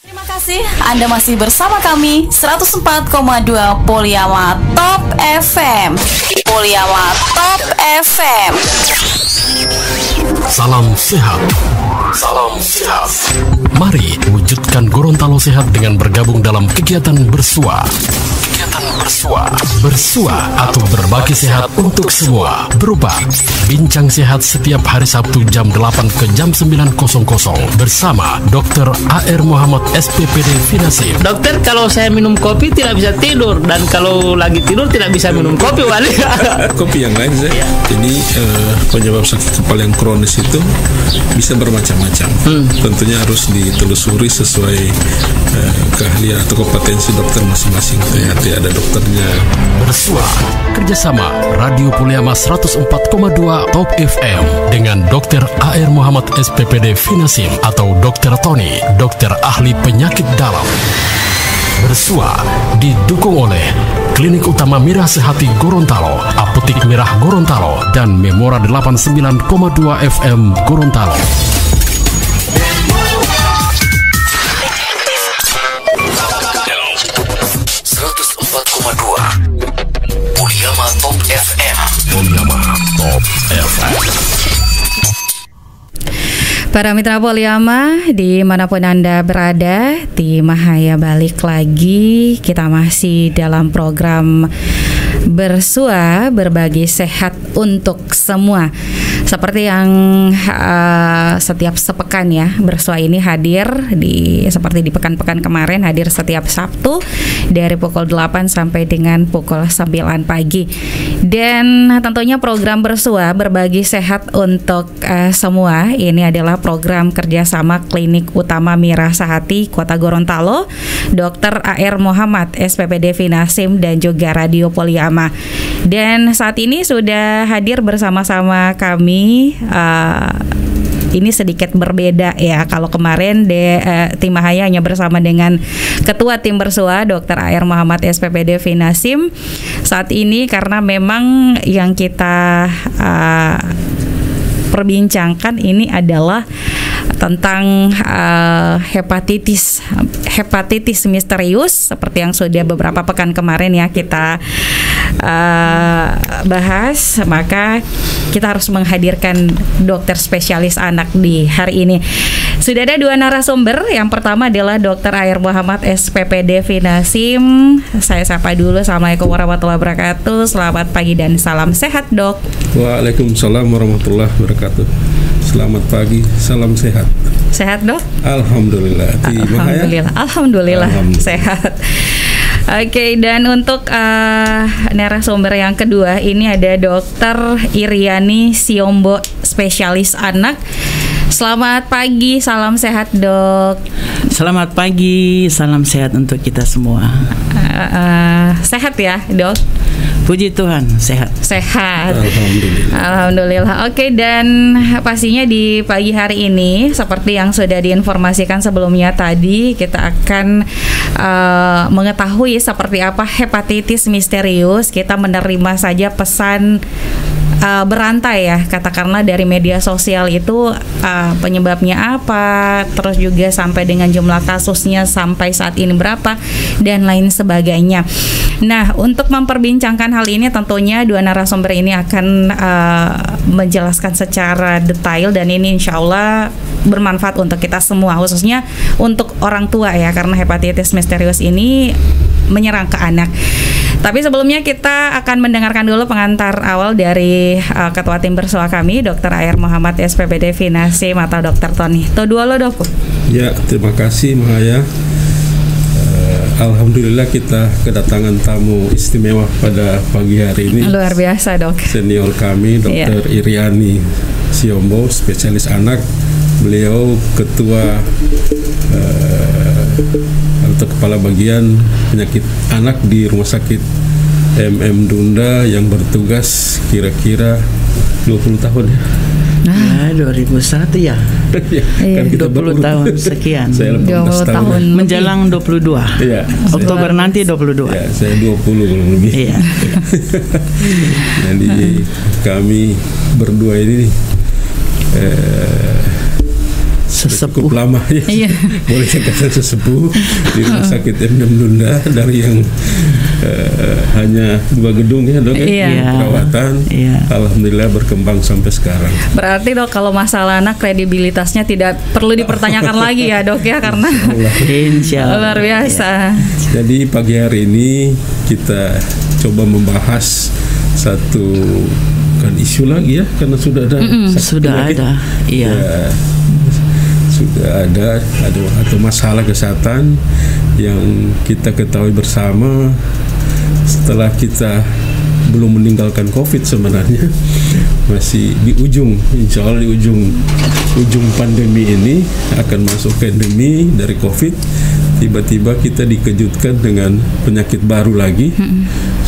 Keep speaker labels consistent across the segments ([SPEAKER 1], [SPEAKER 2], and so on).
[SPEAKER 1] Terima kasih Anda masih bersama kami 104,2 Poliama Top FM. Poliama Top FM.
[SPEAKER 2] Salam sehat. Salam sehat. Mari wujudkan Gorontalo sehat dengan bergabung dalam kegiatan bersua. Kegiatan bersua. Bersua atau berbagi sehat untuk semua berupa bincang sehat setiap hari Sabtu jam 8 ke jam 9.00 bersama Dr. A.R. Muhammad SPPD Finasim.
[SPEAKER 3] Dokter, kalau saya minum kopi tidak bisa tidur, dan kalau lagi tidur tidak bisa minum kopi, Wali.
[SPEAKER 4] Kopi yang lain saya. Ini penyebab sakit kepala yang kronis itu bisa bermacam-macam. Tentunya harus ditelusuri sesuai keahlian atau kompetensi dokter masing-masing. Nanti ada dokternya.
[SPEAKER 2] Bersua kerjasama Radio Poliama 104,2 Top FM dengan Dr. A.R. Muhammad SPPD Finasim atau Dr. Tony, dokter ahli penyakit dalam. Bersua didukung oleh Klinik Utama Mirah Sehati Gorontalo, Apotik Mirah Gorontalo, dan Memora 89,2 FM Gorontalo. Poliama Top FM. Poliama Top FM.
[SPEAKER 5] Para mitra Poliama, dimanapun Anda berada, di Mahaya balik lagi. Kita masih dalam program Bersua, berbagi sehat untuk semua. Seperti yang setiap sepekan ya, Bersua ini hadir seperti di pekan-pekan kemarin, hadir setiap Sabtu dari pukul 8 sampai dengan pukul 9 pagi. Dan tentunya program Bersua, berbagi sehat untuk semua, ini adalah program kerjasama Klinik Utama Mirah Sehati Kota Gorontalo, Dr. A.R. Muhammad SPPD Finasim, dan juga Radio Poliama. Dan saat ini sudah hadir bersama-sama kami. Ini sedikit berbeda ya. Kalau kemarin tim Mahaya hanya bersama dengan Ketua Tim Bersua Dr. A.R. Muhammad SPPD Finasim. Saat ini karena memang yang kita perbincangkan ini adalah tentang hepatitis misterius, seperti yang sudah beberapa pekan kemarin ya kita bahas. Maka kita harus menghadirkan dokter spesialis anak di hari ini. Sudah ada dua narasumber. Yang pertama adalah Dr. A.R. Muhammad SPPD Finasim. Saya sapa dulu. Assalamualaikum warahmatullahi wabarakatuh. Selamat pagi dan salam sehat, Dok.
[SPEAKER 4] Waalaikumsalam warahmatullahi wabarakatuh. Selamat pagi, salam sehat.
[SPEAKER 5] Sehat, Dok?
[SPEAKER 4] Alhamdulillah.
[SPEAKER 5] Alhamdulillah sehat. Oke, dan untuk narasumber yang kedua ini ada Dr. Iriani Siombo, spesialis anak. Selamat pagi, salam sehat, Dok.
[SPEAKER 3] Selamat pagi, salam sehat untuk kita semua.
[SPEAKER 5] Sehat ya, Dok?
[SPEAKER 3] Puji Tuhan, sehat.
[SPEAKER 5] Sehat.
[SPEAKER 4] Alhamdulillah.
[SPEAKER 5] Oke, dan pastinya di pagi hari ini seperti yang sudah diinformasikan sebelumnya tadi, kita akan mengetahui seperti apa hepatitis misterius. Kita menerima saja pesan berantai ya, katakanlah dari media sosial itu penyebabnya apa, terus juga sampai dengan jumlah kasusnya sampai saat ini berapa, dan lain sebagainya. Nah, untuk memperbincangkan hal ini tentunya dua narasumber ini akan menjelaskan secara detail, dan ini insya Allah bermanfaat untuk kita semua, khususnya untuk orang tua ya, karena hepatitis misterius ini menyerang ke anak. Tapi sebelumnya kita akan mendengarkan dulu pengantar awal dari Ketua Tim Bersua kami, Dr. A.R. Muhammad SPPD Finasim atau Dr. Tony. Dua lo, Dok.
[SPEAKER 4] Ya, terima kasih Mahaya. Alhamdulillah kita kedatangan tamu istimewa pada pagi hari ini.
[SPEAKER 5] Luar biasa, Dok. Senior
[SPEAKER 4] kami, Dr. Iriani Siombo, spesialis anak. Beliau ketua atau kepala bagian penyakit anak di Rumah Sakit MM Dunda yang bertugas kira-kira 20 tahun ya.
[SPEAKER 3] Nah, 2001 ya.
[SPEAKER 4] Kan kita
[SPEAKER 3] 20 tahun sekian.
[SPEAKER 4] Saya 18 tahun.
[SPEAKER 3] Menjelang 22.
[SPEAKER 4] Iya.
[SPEAKER 3] Oktober nanti 22.
[SPEAKER 4] Ya, saya 20 kurang lebih.
[SPEAKER 3] Iya.
[SPEAKER 4] Jadi kami berdua ini cukup lama ya. Boleh dikatakan sesepuh di Rumah Sakit M.D. Lunda, dari yang hanya 2 gedung ya dok perawatan. Alhamdulillah berkembang sampai sekarang.
[SPEAKER 5] Berarti dok, kalau masalah anak kredibilitasnya tidak perlu dipertanyakan lagi ya dok ya, karena luar biasa.
[SPEAKER 4] Jadi pagi hari ini kita coba membahas satu isu lagi ya, karena sudah ada
[SPEAKER 3] sudah ada masalah kesehatan yang kita ketahui bersama setelah kita belum meninggalkan COVID sebenarnya, masih di ujung, insya Allah di ujung pandemi ini akan masuk ke endemi dari COVID. Tiba-tiba kita dikejutkan dengan penyakit baru lagi,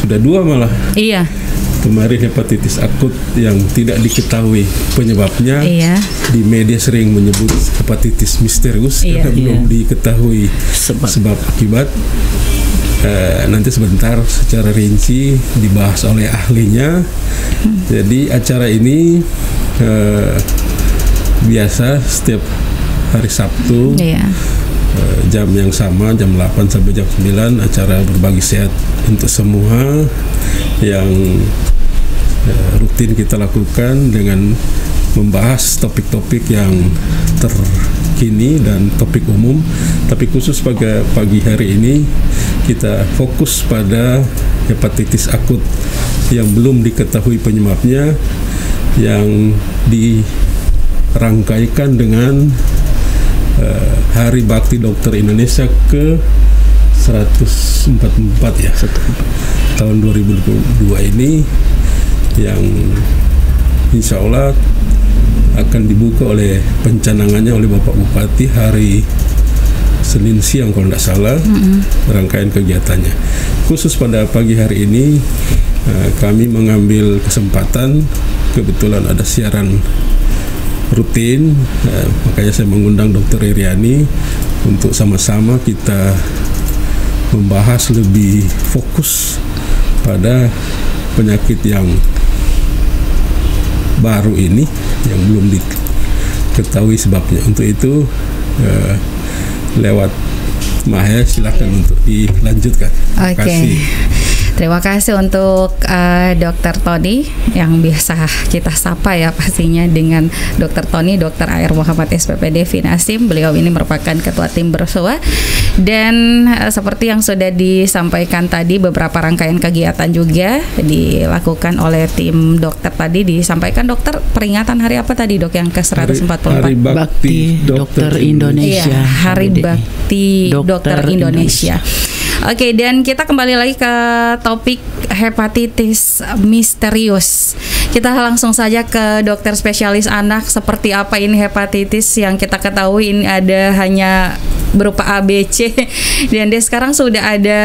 [SPEAKER 3] sudah 2 malah. Kemarin hepatitis akut yang tidak diketahui penyebabnya. Di media sering menyebut hepatitis misterius karena belum diketahui sebab akibat. Nanti sebentar secara rinci dibahas oleh ahlinya. Jadi acara ini biasa setiap hari Sabtu, jam yang sama, jam 8 sampai jam 9, acara berbagi sehat untuk semua yang rutin kita lakukan dengan membahas topik-topik yang terkini dan topik umum. Tapi khusus pada pagi hari ini kita fokus pada hepatitis akut yang belum diketahui penyebabnya, yang dirangkaikan dengan Hari Bakti Dokter Indonesia ke 144 ya, tahun 2022 ini, yang insya Allah akan dibuka oleh pencanangannya oleh Bapak Bupati hari Senin siang kalau tidak salah, rangkaian kegiatannya. Khusus pada pagi hari ini kami mengambil kesempatan, kebetulan ada siaran rutin, makanya saya mengundang Dr. Iriani untuk sama-sama kita membahas lebih fokus pada penyakit yang baru ini yang belum diketahui sebabnya. Untuk itu lewat Mahya silakan untuk dilanjutkan.
[SPEAKER 5] Terima kasih untuk Dr. Tony yang biasa kita sapa ya pastinya dengan Dr. Tony, Dr. A.R. Muhammad SPPD Finasim. Beliau ini merupakan Ketua Tim Bersua, dan seperti yang sudah disampaikan tadi, beberapa rangkaian kegiatan juga dilakukan oleh tim dokter tadi. Disampaikan dokter, peringatan hari apa tadi dok yang ke-144?
[SPEAKER 4] Hari Bakti Dokter Indonesia.
[SPEAKER 5] Hari Bakti Dokter Indonesia. Oke, dan kita kembali lagi ke topik hepatitis misterius. Kita langsung saja ke dokter spesialis anak. Seperti apa ini hepatitis? Yang kita ketahui ini ada hanya berupa ABC, dan dia sekarang sudah ada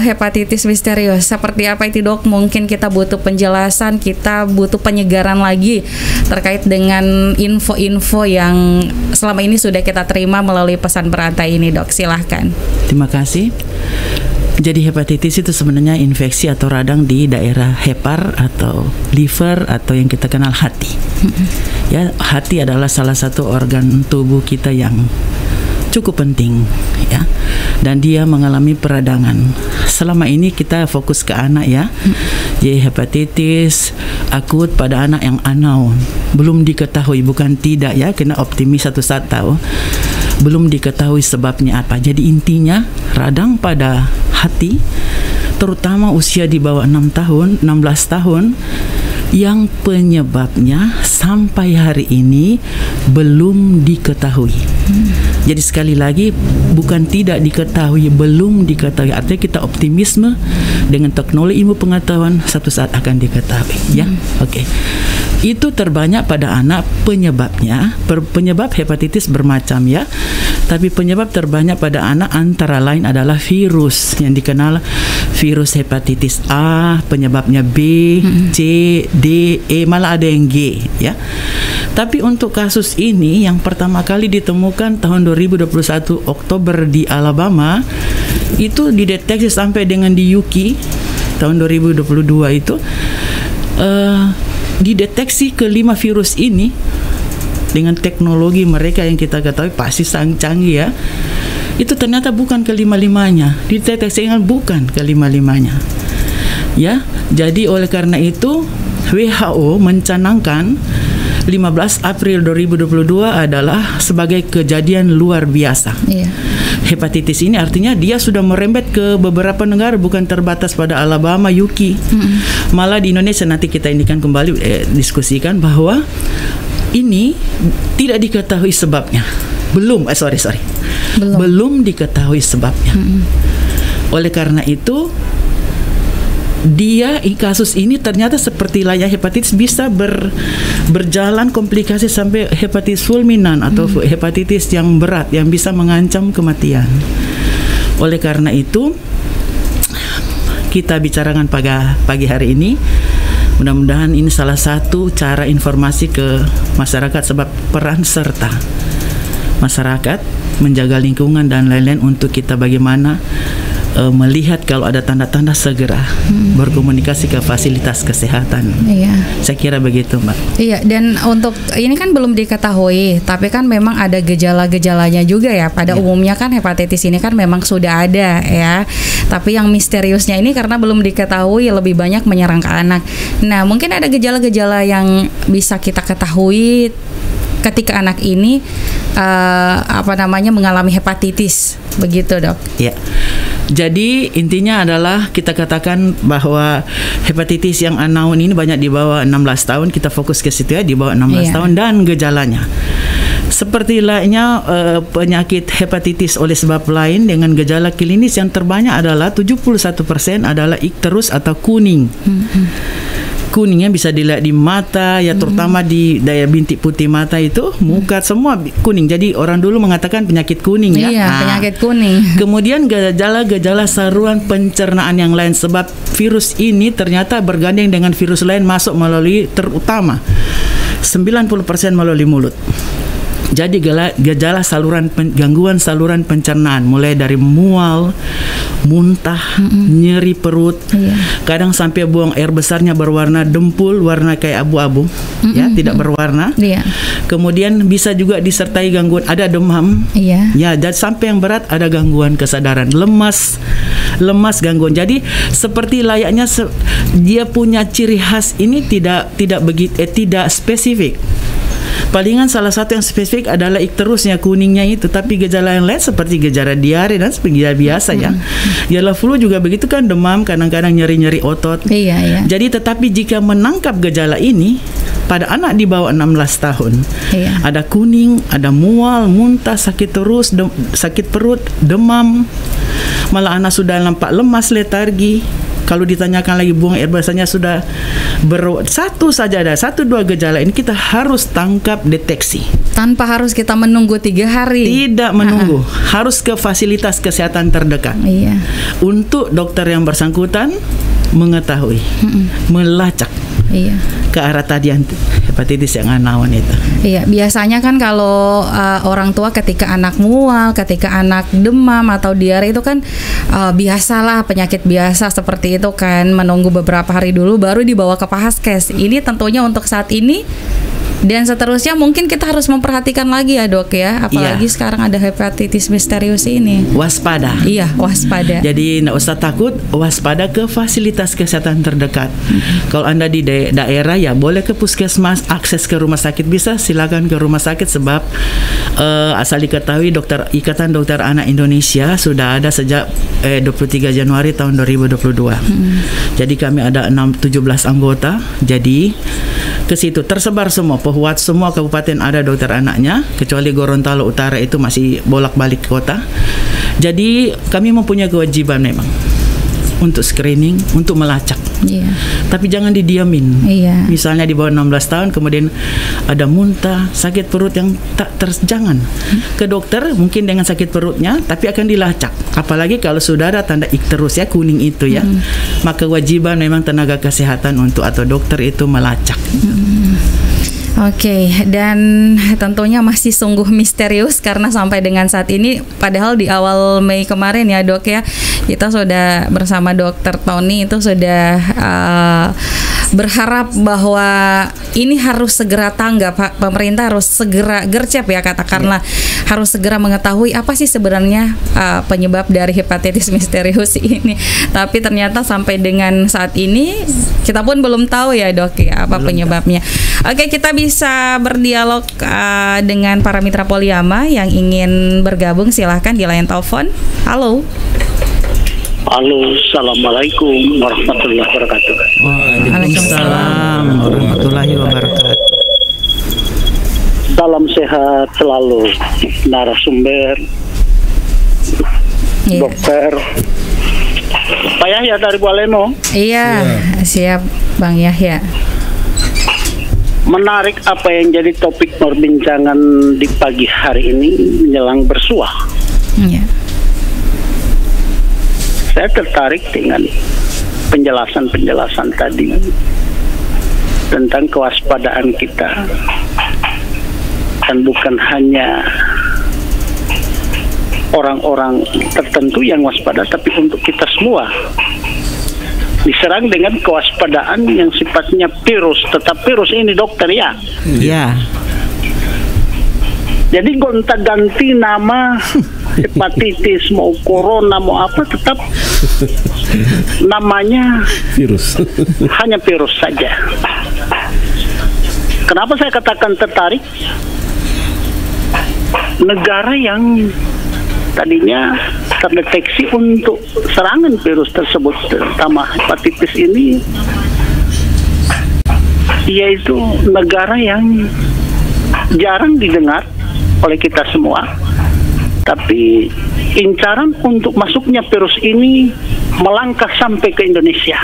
[SPEAKER 5] hepatitis misterius. Seperti apa itu dok? Mungkin kita butuh penjelasan, kita butuh penyegaran lagi terkait dengan info-info yang selama ini sudah kita terima melalui pesan berantai ini dok. Silahkan.
[SPEAKER 6] Terima kasih. Jadi hepatitis itu sebenarnya infeksi atau radang di daerah hepar atau liver atau yang kita kenal hati. Ya, hati adalah salah satu organ tubuh kita yang cukup penting ya. Dan dia mengalami peradangan. Selama ini kita fokus ke anak ya. Jadi hepatitis akut pada anak yang unknown, belum diketahui, bukan tidak ya, kena optimis satu saat tahu. Belum diketahui sebabnya apa. Jadi intinya radang pada hati, terutama usia di bawah 16 tahun, yang penyebabnya sampai hari ini belum diketahui. Jadi sekali lagi, bukan tidak diketahui, belum diketahui. Artinya kita optimisme dengan teknologi ilmu pengetahuan satu saat akan diketahui ya. Oke. Itu terbanyak pada anak. Penyebabnya, penyebab hepatitis bermacam ya, tapi penyebab terbanyak pada anak antara lain adalah virus yang dikenal virus hepatitis A, penyebabnya B, C, D, E, malah ada yang G ya. Tapi untuk kasus ini yang pertama kali ditemukan tahun 2021 Oktober di Alabama, itu dideteksi sampai dengan di UK tahun 2022 itu dideteksi kelima virus ini dengan teknologi mereka yang kita ketahui pasti sangat canggih ya. Itu ternyata bukan kelima-limanya, dideteksi bukan kelima-limanya. Ya, jadi oleh karena itu WHO mencanangkan 15 April 2022 adalah sebagai kejadian luar biasa. Hepatitis ini artinya dia sudah merembet ke beberapa negara, bukan terbatas pada Alabama, UK. Malah di Indonesia nanti kita ini kan kembali diskusikan bahwa ini tidak diketahui sebabnya. Belum diketahui sebabnya. Oleh karena itu kasus ini ternyata seperti layaknya hepatitis bisa berjalan komplikasi sampai hepatitis fulminan atau hepatitis yang berat yang bisa mengancam kematian. Oleh karena itu kita bicarakan pagi hari ini, mudah-mudahan ini salah satu cara informasi ke masyarakat, sebab peran serta masyarakat menjaga lingkungan dan lain-lain untuk kita bagaimana melihat kalau ada tanda-tanda segera berkomunikasi ke fasilitas kesehatan. Saya kira begitu, Mbak. Iya, dan untuk ini kan belum diketahui, tapi kan memang ada gejala-gejalanya juga ya. Pada umumnya kan hepatitis ini kan memang sudah ada ya. Tapi yang misteriusnya ini karena belum diketahui lebih banyak menyerang ke anak. Nah, mungkin ada gejala-gejala yang bisa kita ketahui ketika anak ini mengalami hepatitis, begitu, Dok? Iya. Jadi intinya adalah kita katakan bahwa hepatitis yang unknown ini banyak di bawah 16 tahun, kita fokus ke situ ya, di bawah 16 tahun, dan gejalanya seperti lainnya penyakit hepatitis oleh sebab lain dengan gejala klinis yang terbanyak adalah 71% adalah ikterus atau kuning. Kuningnya bisa dilihat di mata ya, terutama di daya bintik putih mata itu, muka semua kuning. Jadi orang dulu mengatakan penyakit kuning ya. Iya, penyakit kuning. Kemudian gejala-gejala saluran pencernaan yang lain, sebab virus ini ternyata bergandeng dengan virus lain masuk melalui, terutama 90% melalui mulut. Jadi gejala gangguan saluran pencernaan mulai dari mual, muntah, nyeri perut, kadang sampai buang air besarnya berwarna dempul, warna kayak abu-abu, ya, tidak berwarna. Kemudian bisa juga disertai gangguan, ada demam, ya, dan sampai yang berat ada gangguan kesadaran, lemas gangguan. Jadi seperti layaknya dia punya ciri khas ini tidak spesifik. Palingan salah satu yang spesifik adalah ikterusnya, kuningnya itu, tapi gejala yang lain seperti gejala diare dan seperti gejala biasa ya. Gejala flu juga begitu kan, demam, kadang-kadang nyeri-nyeri otot. Jadi tetapi jika menangkap gejala ini pada anak di bawah 16 tahun, ada kuning, ada mual, muntah, sakit perut, demam, malah anak sudah nampak lemas, letargi. Kalau ditanyakan lagi buang air besarnya sudah satu dua gejala ini kita harus tangkap, deteksi tanpa harus kita menunggu 3 hari. Tidak menunggu, harus ke fasilitas kesehatan terdekat. Untuk dokter yang bersangkutan mengetahui, melacak ke arah tadi hepatitis yang unknown itu. Iya, biasanya kan kalau orang tua ketika anak mual, ketika anak demam atau diare itu kan biasalah, penyakit biasa seperti itu kan, menunggu beberapa hari dulu baru dibawa ke Paskes. Ini tentunya untuk saat ini dan seterusnya mungkin kita harus memperhatikan lagi ya, Dok ya, apalagi sekarang ada hepatitis misterius ini. Waspada. Iya, waspada. Jadi tidak usah takut, waspada ke fasilitas kesehatan terdekat. Kalau Anda di daerah ya boleh ke puskesmas, akses ke rumah sakit bisa, silakan ke rumah sakit, sebab asal diketahui Ikatan Dokter Anak Indonesia sudah ada sejak 23 Januari tahun 2022. Jadi kami ada 17 anggota. Jadi ke situ tersebar semua, Pohuat semua kabupaten ada dokter anaknya, kecuali Gorontalo Utara itu masih bolak-balik kota. Jadi kami mempunyai kewajiban memang untuk screening, untuk melacak. Tapi jangan didiamin. Misalnya di bawah 16 tahun kemudian ada muntah, sakit perut yang jangan ke dokter mungkin dengan sakit perutnya, tapi akan dilacak. Apalagi kalau sudah ada tanda ikterus ya, kuning itu ya. Maka kewajiban memang tenaga kesehatan atau dokter itu melacak.
[SPEAKER 5] Oke, dan tentunya masih sungguh misterius karena sampai dengan saat ini, padahal di awal Mei kemarin ya Dok ya, kita sudah bersama Dokter Tony itu sudah berharap bahwa ini harus segera tanggap, pemerintah harus segera gercep ya katakanlah, harus segera mengetahui apa sih sebenarnya penyebab dari hepatitis misterius ini. Tapi ternyata sampai dengan saat ini kita pun belum tahu ya Dok ya apa penyebabnya. Oke, kita bisa berdialog dengan para mitra Poliyama yang ingin bergabung, silahkan di line telepon. Halo.
[SPEAKER 7] Halo, assalamualaikum warahmatullahi wabarakatuh.
[SPEAKER 6] Waalaikumsalam warahmatullahi wabarakatuh.
[SPEAKER 7] Salam sehat selalu narasumber, dokter. Pak Yahya dari Bualemo.
[SPEAKER 5] Iya, siap Bang Yahya.
[SPEAKER 7] Menarik apa yang jadi topik perbincangan di pagi hari ini menjelang bersuah.
[SPEAKER 5] Iya.
[SPEAKER 7] Saya tertarik dengan penjelasan-penjelasan tadi tentang kewaspadaan kita, dan bukan hanya orang-orang tertentu yang waspada, tapi untuk kita semua diserang dengan kewaspadaan yang sifatnya virus. Tetap virus ini dokter ya.
[SPEAKER 6] Iya.
[SPEAKER 7] Jadi gonta-ganti nama hepatitis, mau corona, mau apa, tetap namanya
[SPEAKER 3] Virus.
[SPEAKER 7] hanya virus saja. Kenapa saya katakan tertarik? Negara yang tadinya terdeteksi untuk serangan virus tersebut, terutama hepatitis ini, yaitu negara yang jarang didengar oleh kita semua, tapi incaran untuk masuknya virus ini melangkah sampai ke Indonesia.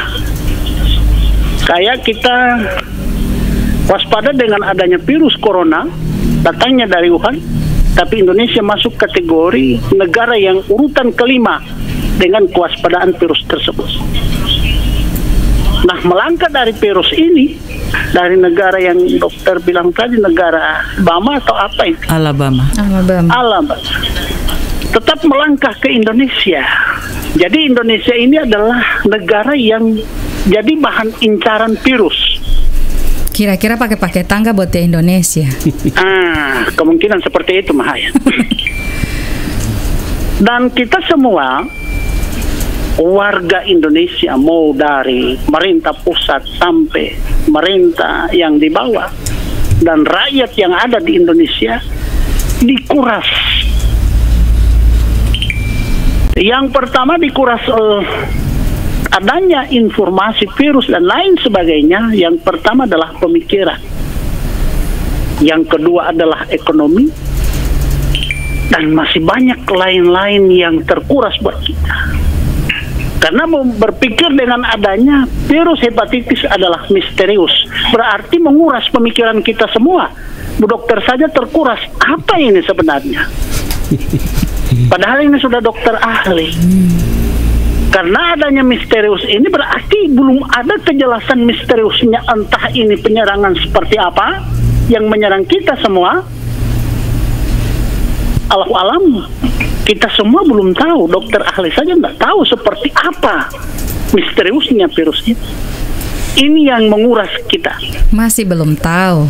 [SPEAKER 7] Kayak kita waspada dengan adanya virus corona datangnya dari Wuhan, tapi Indonesia masuk kategori negara yang urutan kelima dengan kewaspadaan virus tersebut. Nah, melangkah dari virus ini, dari negara yang dokter bilang tadi, negara Bama atau apa itu?
[SPEAKER 6] Alabama.
[SPEAKER 7] Tetap melangkah ke Indonesia. Jadi Indonesia ini adalah negara yang jadi bahan incaran virus.
[SPEAKER 5] Kira-kira pakai tangga buat di Indonesia.
[SPEAKER 7] Kemungkinan seperti itu, Mahaya. Dan kita semua warga Indonesia, mau dari pemerintah pusat sampai pemerintah yang di bawah dan rakyat yang ada di Indonesia, dikuras. Yang pertama dikuras adanya informasi virus dan lain sebagainya. Yang pertama adalah pemikiran, yang kedua adalah ekonomi, dan masih banyak lain-lain yang terkuras buat kita. Karena berpikir dengan adanya virus hepatitis adalah misterius, berarti menguras pemikiran kita semua. Bu dokter saja terkuras, apa ini sebenarnya? Padahal ini sudah dokter ahli. Karena adanya misterius ini berarti belum ada kejelasan misteriusnya, entah ini penyerangan seperti apa yang menyerang kita semua. Allahu alam, kita semua belum tahu, dokter ahli saja nggak tahu seperti apa misteriusnya virus itu. Ini yang menguras kita.
[SPEAKER 5] Masih belum tahu.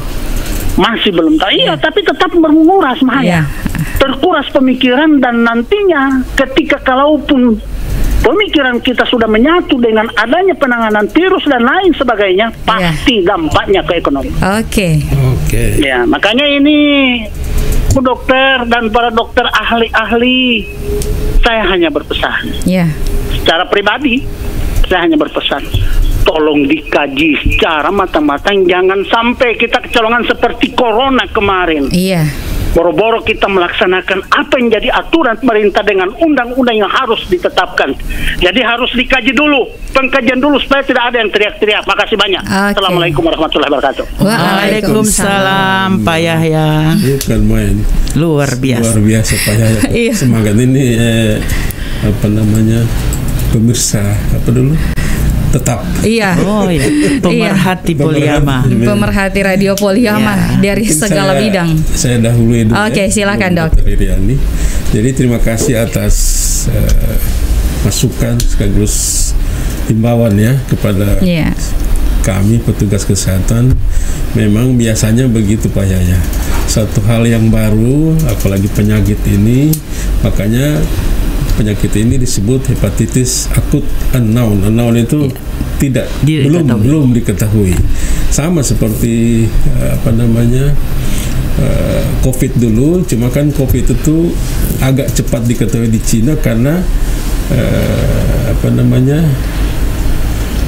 [SPEAKER 5] Iya, tapi tetap menguras, Mahaya. Terkuras pemikiran, dan nantinya ketika kalaupun pemikiran kita sudah menyatu dengan adanya penanganan virus dan lain sebagainya, pasti dampaknya ke ekonomi. Oke.
[SPEAKER 7] Ya, makanya ini Bu dokter dan para dokter ahli-ahli, saya hanya berpesan. Secara pribadi, saya hanya berpesan, tolong dikaji secara matang-matang, jangan sampai kita kecolongan seperti corona kemarin. Boro-boro kita melaksanakan apa yang jadi aturan pemerintah dengan undang-undang yang harus ditetapkan. Jadi harus dikaji dulu, pengkajian dulu supaya tidak ada yang teriak-teriak. Makasih banyak. Assalamualaikum warahmatullahi wabarakatuh.
[SPEAKER 6] Waalaikumsalam Pak Yahya.
[SPEAKER 3] Bukan main.
[SPEAKER 6] Luar biasa
[SPEAKER 3] Pak Yahya. Semangat ini pemirsa apa dulu? tetap.
[SPEAKER 5] Iya.
[SPEAKER 6] Oh iya, pemerhati Poliama.
[SPEAKER 5] Pemerhati Radio Poliama dari
[SPEAKER 3] Mungkin
[SPEAKER 5] segala bidang.
[SPEAKER 3] Saya dahului dulu.
[SPEAKER 5] Oke, silakan Dok.
[SPEAKER 3] Dr. Iriani. Jadi terima kasih atas masukan sekaligus himbauan ya kepada kami petugas kesehatan. Memang biasanya begitu Pak Yahya. Satu hal yang baru, apalagi penyakit ini, makanya penyakit ini disebut hepatitis akut unknown. Unknown itu belum diketahui. Sama seperti COVID dulu, cuma kan COVID itu agak cepat diketahui di Cina karena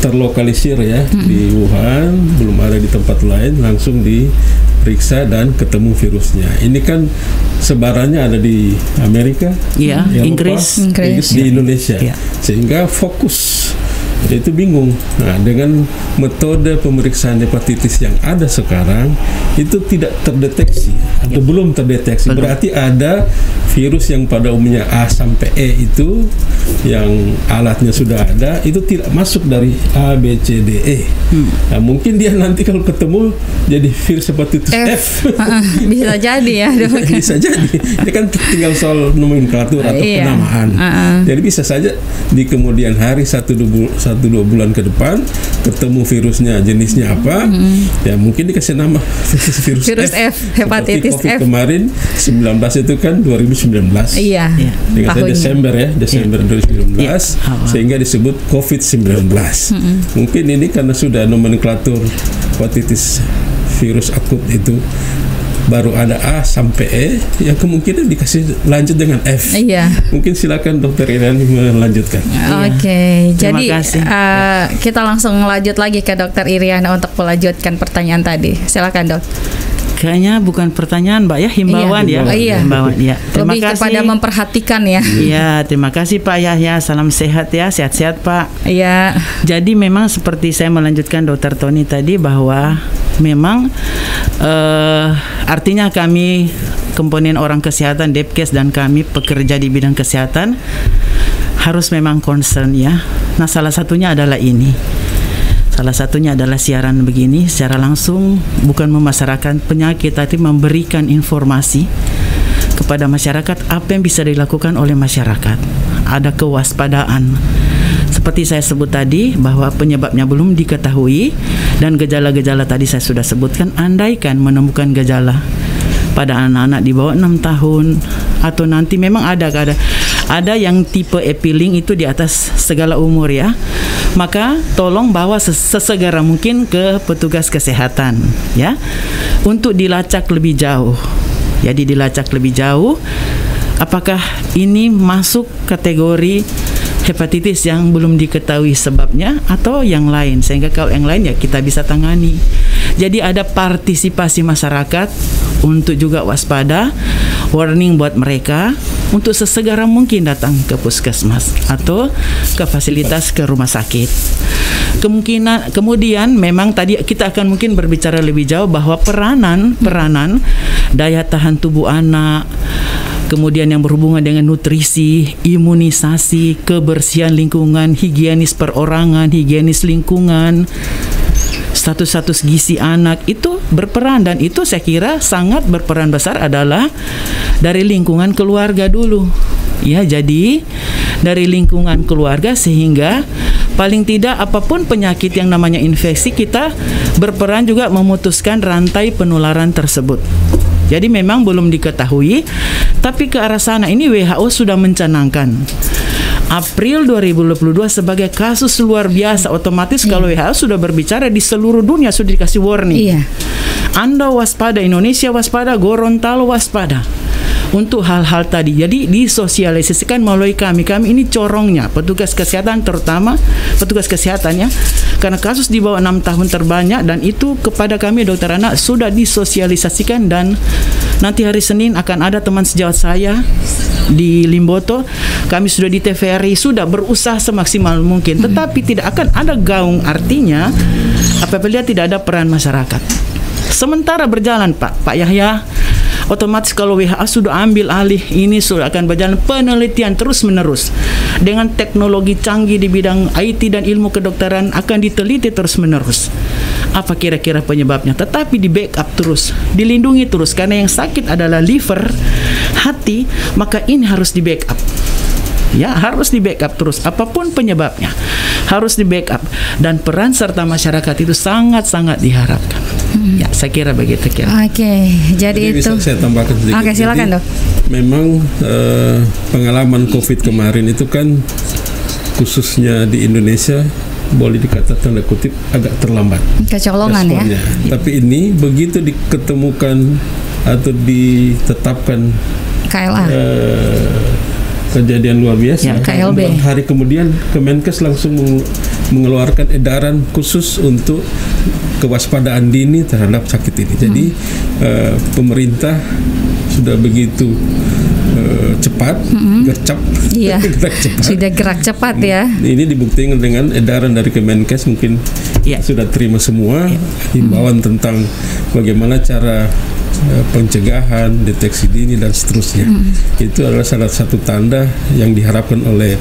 [SPEAKER 3] terlokalisir ya di Wuhan, belum ada di tempat lain, langsung diperiksa dan ketemu virusnya. Ini kan sebarannya ada di Amerika,
[SPEAKER 6] Inggris,
[SPEAKER 3] di Indonesia, sehingga fokus. Itu bingung. Nah, dengan metode pemeriksaan hepatitis yang ada sekarang itu tidak terdeteksi atau belum terdeteksi. Berarti ada virus yang pada umumnya A sampai E itu yang alatnya sudah ada, itu tidak masuk dari A, B, C, D, E. Nah, mungkin dia nanti kalau ketemu jadi virus hepatitis F.
[SPEAKER 5] Bisa jadi ya.
[SPEAKER 3] Bisa jadi. Ini kan tinggal soal nomenklatur atau penamaan. Jadi bisa saja di kemudian hari 1-2 bulan ke depan ketemu virusnya jenisnya apa, ya mungkin dikasih nama virus F,
[SPEAKER 5] hepatitis
[SPEAKER 3] COVID
[SPEAKER 5] F.
[SPEAKER 3] Kemarin 19 itu kan 2019.
[SPEAKER 5] Iya.
[SPEAKER 3] Dengan Desember 2019 sehingga disebut COVID-19. Mungkin ini karena sudah nomenklatur hepatitis virus akut itu baru ada A sampai E, yang kemungkinan dikasih lanjut dengan F. Mungkin silakan Dokter Iriani melanjutkan.
[SPEAKER 5] Oke, jadi kita langsung lanjut lagi ke Dokter Iriani untuk melanjutkan pertanyaan tadi. Silakan Dok.
[SPEAKER 6] Kayaknya bukan pertanyaan Mbak ya, himbauan himbauan ya. Terima
[SPEAKER 5] Lebih
[SPEAKER 6] kasih
[SPEAKER 5] kepada memperhatikan ya.
[SPEAKER 6] Iya, terima kasih Pak Yahya. Salam sehat ya, sehat-sehat Pak.
[SPEAKER 5] Iya.
[SPEAKER 6] Jadi memang seperti saya melanjutkan Dokter Tony tadi bahwa memang artinya kami komponen orang kesehatan Depkes dan kami pekerja di bidang kesehatan harus memang concern ya. Nah, salah satunya adalah ini. Salah satunya adalah siaran begini secara langsung, bukan memasarkan penyakit, tapi memberikan informasi kepada masyarakat apa yang bisa dilakukan oleh masyarakat. Ada kewaspadaan. Seperti saya sebut tadi bahwa penyebabnya belum diketahui dan gejala-gejala tadi saya sudah sebutkan. Andaikan menemukan gejala pada anak-anak di bawah 6 tahun atau nanti memang ada yang tipe epiling itu di atas segala umur ya. Maka tolong bawa sesegera mungkin ke petugas kesehatan ya untuk dilacak lebih jauh. Jadi dilacak lebih jauh apakah ini masuk kategori hepatitis yang belum diketahui sebabnya atau yang lain, sehingga kalau yang lain ya kita bisa tangani. Jadi ada partisipasi masyarakat untuk juga waspada, warning buat mereka untuk sesegera mungkin datang ke puskesmas atau ke fasilitas ke rumah sakit. Kemudian memang tadi kita akan mungkin berbicara lebih jauh bahwa peranan daya tahan tubuh anak, kemudian yang berhubungan dengan nutrisi, imunisasi, kebersihan lingkungan, higienis perorangan, higienis lingkungan, status gizi anak itu berperan, dan itu saya kira sangat berperan besar adalah dari lingkungan keluarga dulu. Ya, jadi dari lingkungan keluarga sehingga paling tidak apapun penyakit yang namanya infeksi kita berperan juga memutuskan rantai penularan tersebut. Jadi memang belum diketahui, tapi ke arah sana ini WHO sudah mencanangkan April 2022 sebagai kasus luar biasa. Otomatis kalau WHO sudah berbicara di seluruh dunia sudah dikasih warning. Anda waspada, Indonesia waspada, Gorontalo waspada untuk hal-hal tadi. Jadi disosialisasikan melalui kami ini corongnya petugas kesehatan, terutama petugas kesehatan ya, karena kasus di bawah 6 tahun terbanyak, dan itu kepada kami dokter anak sudah disosialisasikan. Dan nanti hari Senin akan ada teman sejawat saya di Limboto, kami sudah di TVRI sudah berusaha semaksimal mungkin, tetapi tidak akan ada gaung, artinya apabila tidak ada peran masyarakat. Sementara berjalan Pak Yahya, otomatis kalau WHO sudah ambil alih, ini sudah akan berjalan penelitian terus menerus. dengan teknologi canggih di bidang IT dan ilmu kedokteran akan diteliti terus-menerus. Apa kira-kira penyebabnya? Tetapi di backup terus, dilindungi terus, karena yang sakit adalah liver, hati, maka ini harus di backup. Ya, harus di backup terus, apapun penyebabnya harus di backup, dan peran serta masyarakat itu sangat-sangat diharapkan. Ya, saya kira begitu kira.
[SPEAKER 5] Oke, jadi itu.
[SPEAKER 3] Bisa saya tambahkan sedikit.
[SPEAKER 5] Oke, silakan
[SPEAKER 3] Jadi,
[SPEAKER 5] Dok.
[SPEAKER 3] Memang pengalaman COVID kemarin itu kan khususnya di Indonesia boleh dikatakan tanda kutip agak terlambat
[SPEAKER 5] Kecolongan ya.
[SPEAKER 3] responnya. Tapi ini begitu diketemukan atau ditetapkan
[SPEAKER 5] KLA.
[SPEAKER 3] Kejadian luar biasa.
[SPEAKER 5] Ya, KLB.
[SPEAKER 3] Hari kemudian Kemenkes langsung mengeluarkan edaran khusus untuk kewaspadaan dini terhadap sakit ini. Jadi pemerintah sudah begitu cepat, gercep,
[SPEAKER 5] Iya.
[SPEAKER 3] gerak cepat.
[SPEAKER 5] Sudah gerak cepat ya.
[SPEAKER 3] Ini dibuktikan dengan edaran dari Kemenkes, mungkin sudah terima semua himbauan tentang bagaimana cara pencegahan, deteksi dini dan seterusnya. Itu adalah salah satu tanda yang diharapkan oleh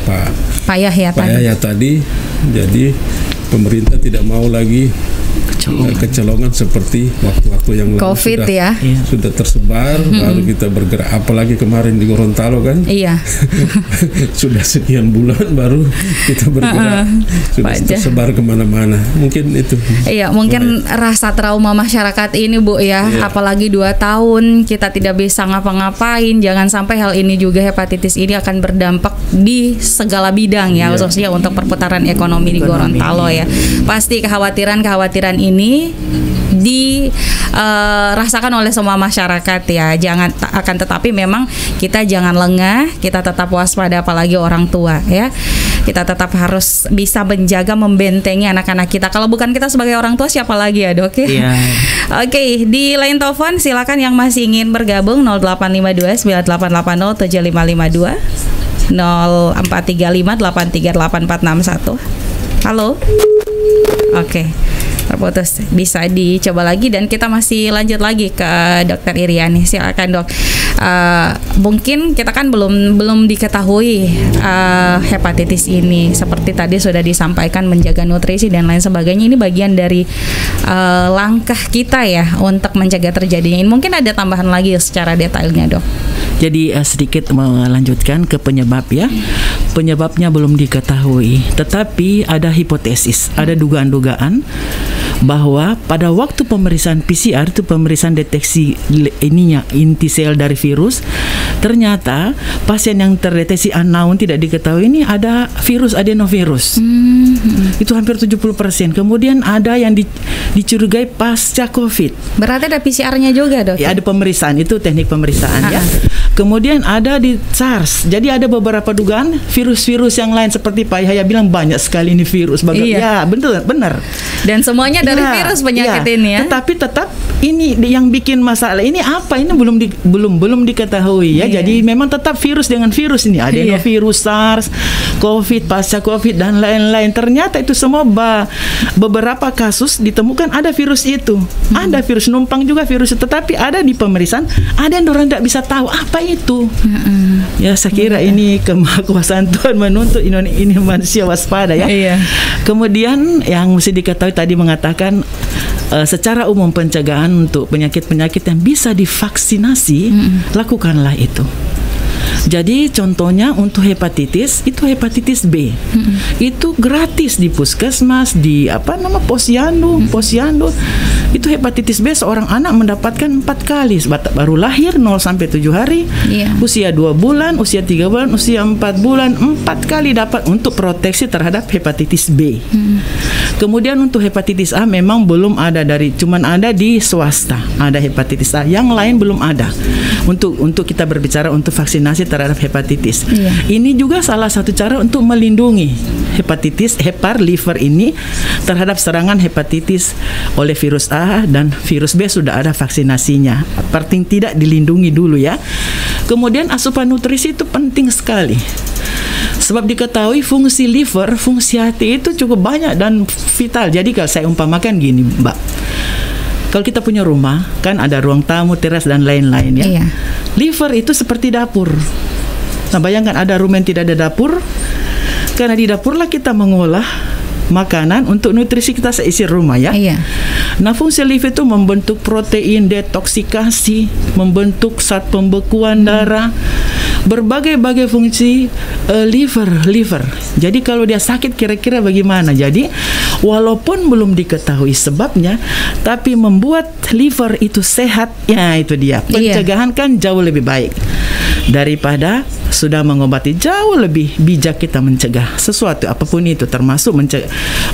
[SPEAKER 3] Pak Yahya tadi. Jadi pemerintah tidak mau lagi kecolongan seperti waktu-waktu yang lalu
[SPEAKER 5] COVID
[SPEAKER 3] sudah tersebar, baru kita bergerak. Apalagi kemarin di Gorontalo kan, sudah sekian bulan baru kita bergerak, sudah tersebar kemana-mana. Mungkin itu.
[SPEAKER 5] Iya, mungkin rasa trauma masyarakat ini Bu ya, apalagi 2 tahun kita tidak bisa ngapa-ngapain. Jangan sampai hal ini juga, hepatitis ini akan berdampak di segala bidang ya, khususnya untuk perputaran ekonomi di Gorontalo ya. Pasti kekhawatiran ini dirasakan oleh semua masyarakat ya. Tetapi memang kita jangan lengah, kita tetap waspada, apalagi orang tua ya. Kita tetap harus bisa menjaga, membentengi anak-anak kita. Kalau bukan kita sebagai orang tua, siapa lagi ya Dok ya? Oke, di line telepon silakan yang masih ingin bergabung 0852 9880 7552 0435 838461. Halo. Oke. Terputus, bisa dicoba lagi dan kita masih lanjut lagi ke Dokter Iriani. Silakan Dok. Mungkin kita kan belum diketahui hepatitis ini, seperti tadi sudah disampaikan, menjaga nutrisi dan lain sebagainya. Ini bagian dari langkah kita ya untuk mencegah terjadinya. Mungkin ada tambahan lagi secara detailnya Dok.
[SPEAKER 6] Jadi sedikit melanjutkan ke penyebab ya. Penyebabnya belum diketahui, tetapi ada hipotesis, ada dugaan-dugaan bahwa pada waktu pemeriksaan PCR itu pemeriksaan deteksi inti sel dari virus, ternyata pasien yang terdeteksi unknown tidak diketahui ini ada virus adenovirus. Itu hampir 70%. Kemudian ada yang dicurigai pasca COVID.
[SPEAKER 5] Berarti ada PCR-nya juga Dok?
[SPEAKER 6] Ya, ada pemeriksaan, itu teknik pemeriksaan ya. Kemudian ada di SARS. Jadi ada beberapa dugaan virus-virus yang lain, seperti Pak Yahya bilang banyak sekali ini virus. Ya, benar.
[SPEAKER 5] Dan semuanya dari virus penyakit ini ya.
[SPEAKER 6] Tetapi tetap ini yang bikin masalah ini apa? Ini belum diketahui ya. Jadi memang tetap virus dengan virus ini, adenovirus, SARS, COVID, pasca COVID dan lain-lain. Ternyata itu semua beberapa kasus ditemukan ada virus itu. Ada virus numpang juga virus itu, tetapi ada di pemeriksaan, ada yang orang tidak bisa tahu apa itu. Ya, saya kira ini kemahakuasaan Tuhan menuntut ini manusia waspada ya. Kemudian yang mesti diketahui tadi mengatakan secara umum pencegahan untuk penyakit-penyakit yang bisa divaksinasi, lakukanlah itu. Jadi contohnya untuk hepatitis, itu hepatitis B. Itu gratis di puskesmas, di posyandu. Itu hepatitis B seorang anak mendapatkan 4 kali, baru lahir 0 sampai 7 hari, usia 2 bulan, usia 3 bulan, usia 4 bulan, 4 kali dapat untuk proteksi terhadap hepatitis B. Kemudian untuk hepatitis A memang belum ada, cuman ada di swasta, ada hepatitis A, yang lain belum ada. Untuk kita berbicara untuk vaksinasi terhadap hepatitis. Ini juga salah satu cara untuk melindungi hepar liver ini terhadap serangan hepatitis oleh virus A dan virus B sudah ada vaksinasinya. Penting tidak dilindungi dulu ya. Kemudian asupan nutrisi itu penting sekali. Sebab diketahui fungsi liver, fungsi hati itu cukup banyak dan vital. Jadi kalau saya umpamakan gini, Mbak. Kalau kita punya rumah, kan ada ruang tamu, teras dan lain-lain ya. Liver itu seperti dapur. Nah, bayangkan ada rumah yang tidak ada dapur, karena di dapurlah kita mengolah makanan untuk nutrisi kita seisi rumah ya.
[SPEAKER 5] Iya.
[SPEAKER 6] Nah, fungsi liver itu membentuk protein, detoksikasi, membentuk zat pembekuan darah, berbagai-bagai fungsi liver. Jadi kalau dia sakit kira-kira bagaimana? Jadi walaupun belum diketahui sebabnya, tapi membuat liver itu sehat, ya itu dia. Pencegahan kan jauh lebih baik daripada sudah mengobati. Jauh lebih bijak kita mencegah sesuatu apapun itu, termasuk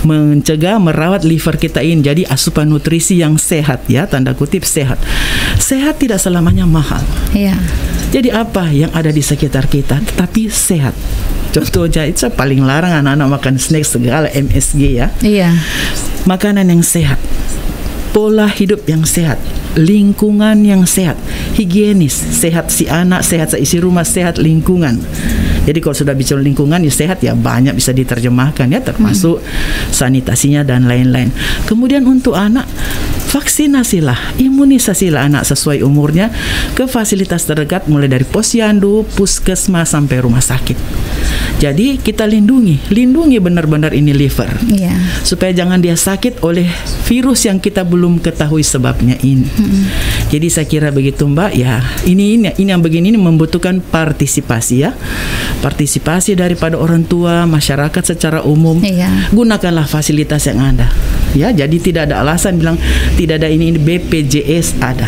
[SPEAKER 6] mencegah merawat liver kita ini jadi asupan nutrisi yang sehat ya, tanda kutip sehat. Sehat tidak selamanya mahal.
[SPEAKER 5] Iya.
[SPEAKER 6] Jadi apa yang ada di sekitar kita tetapi sehat. Contohnya itu saya paling larang anak-anak makan snack segala MSG ya.
[SPEAKER 5] Iya.
[SPEAKER 6] Makanan yang sehat, pola hidup yang sehat, lingkungan yang sehat, higienis, sehat si anak, sehat isi rumah, sehat lingkungan. Jadi kalau sudah bicara lingkungan ya sehat ya banyak bisa diterjemahkan ya, termasuk sanitasinya dan lain-lain. Kemudian untuk anak, vaksinasilah, imunisasilah anak sesuai umurnya ke fasilitas terdekat mulai dari posyandu, puskesmas sampai rumah sakit. Jadi kita lindungi benar-benar ini liver, supaya jangan dia sakit oleh virus yang kita belum ketahui sebabnya ini. Jadi saya kira begitu Mbak ya. Ini yang begini ini membutuhkan partisipasi ya, partisipasi daripada orang tua, masyarakat secara umum. Gunakanlah fasilitas yang ada. Ya, jadi tidak ada alasan bilang tidak ada ini BPJS ada.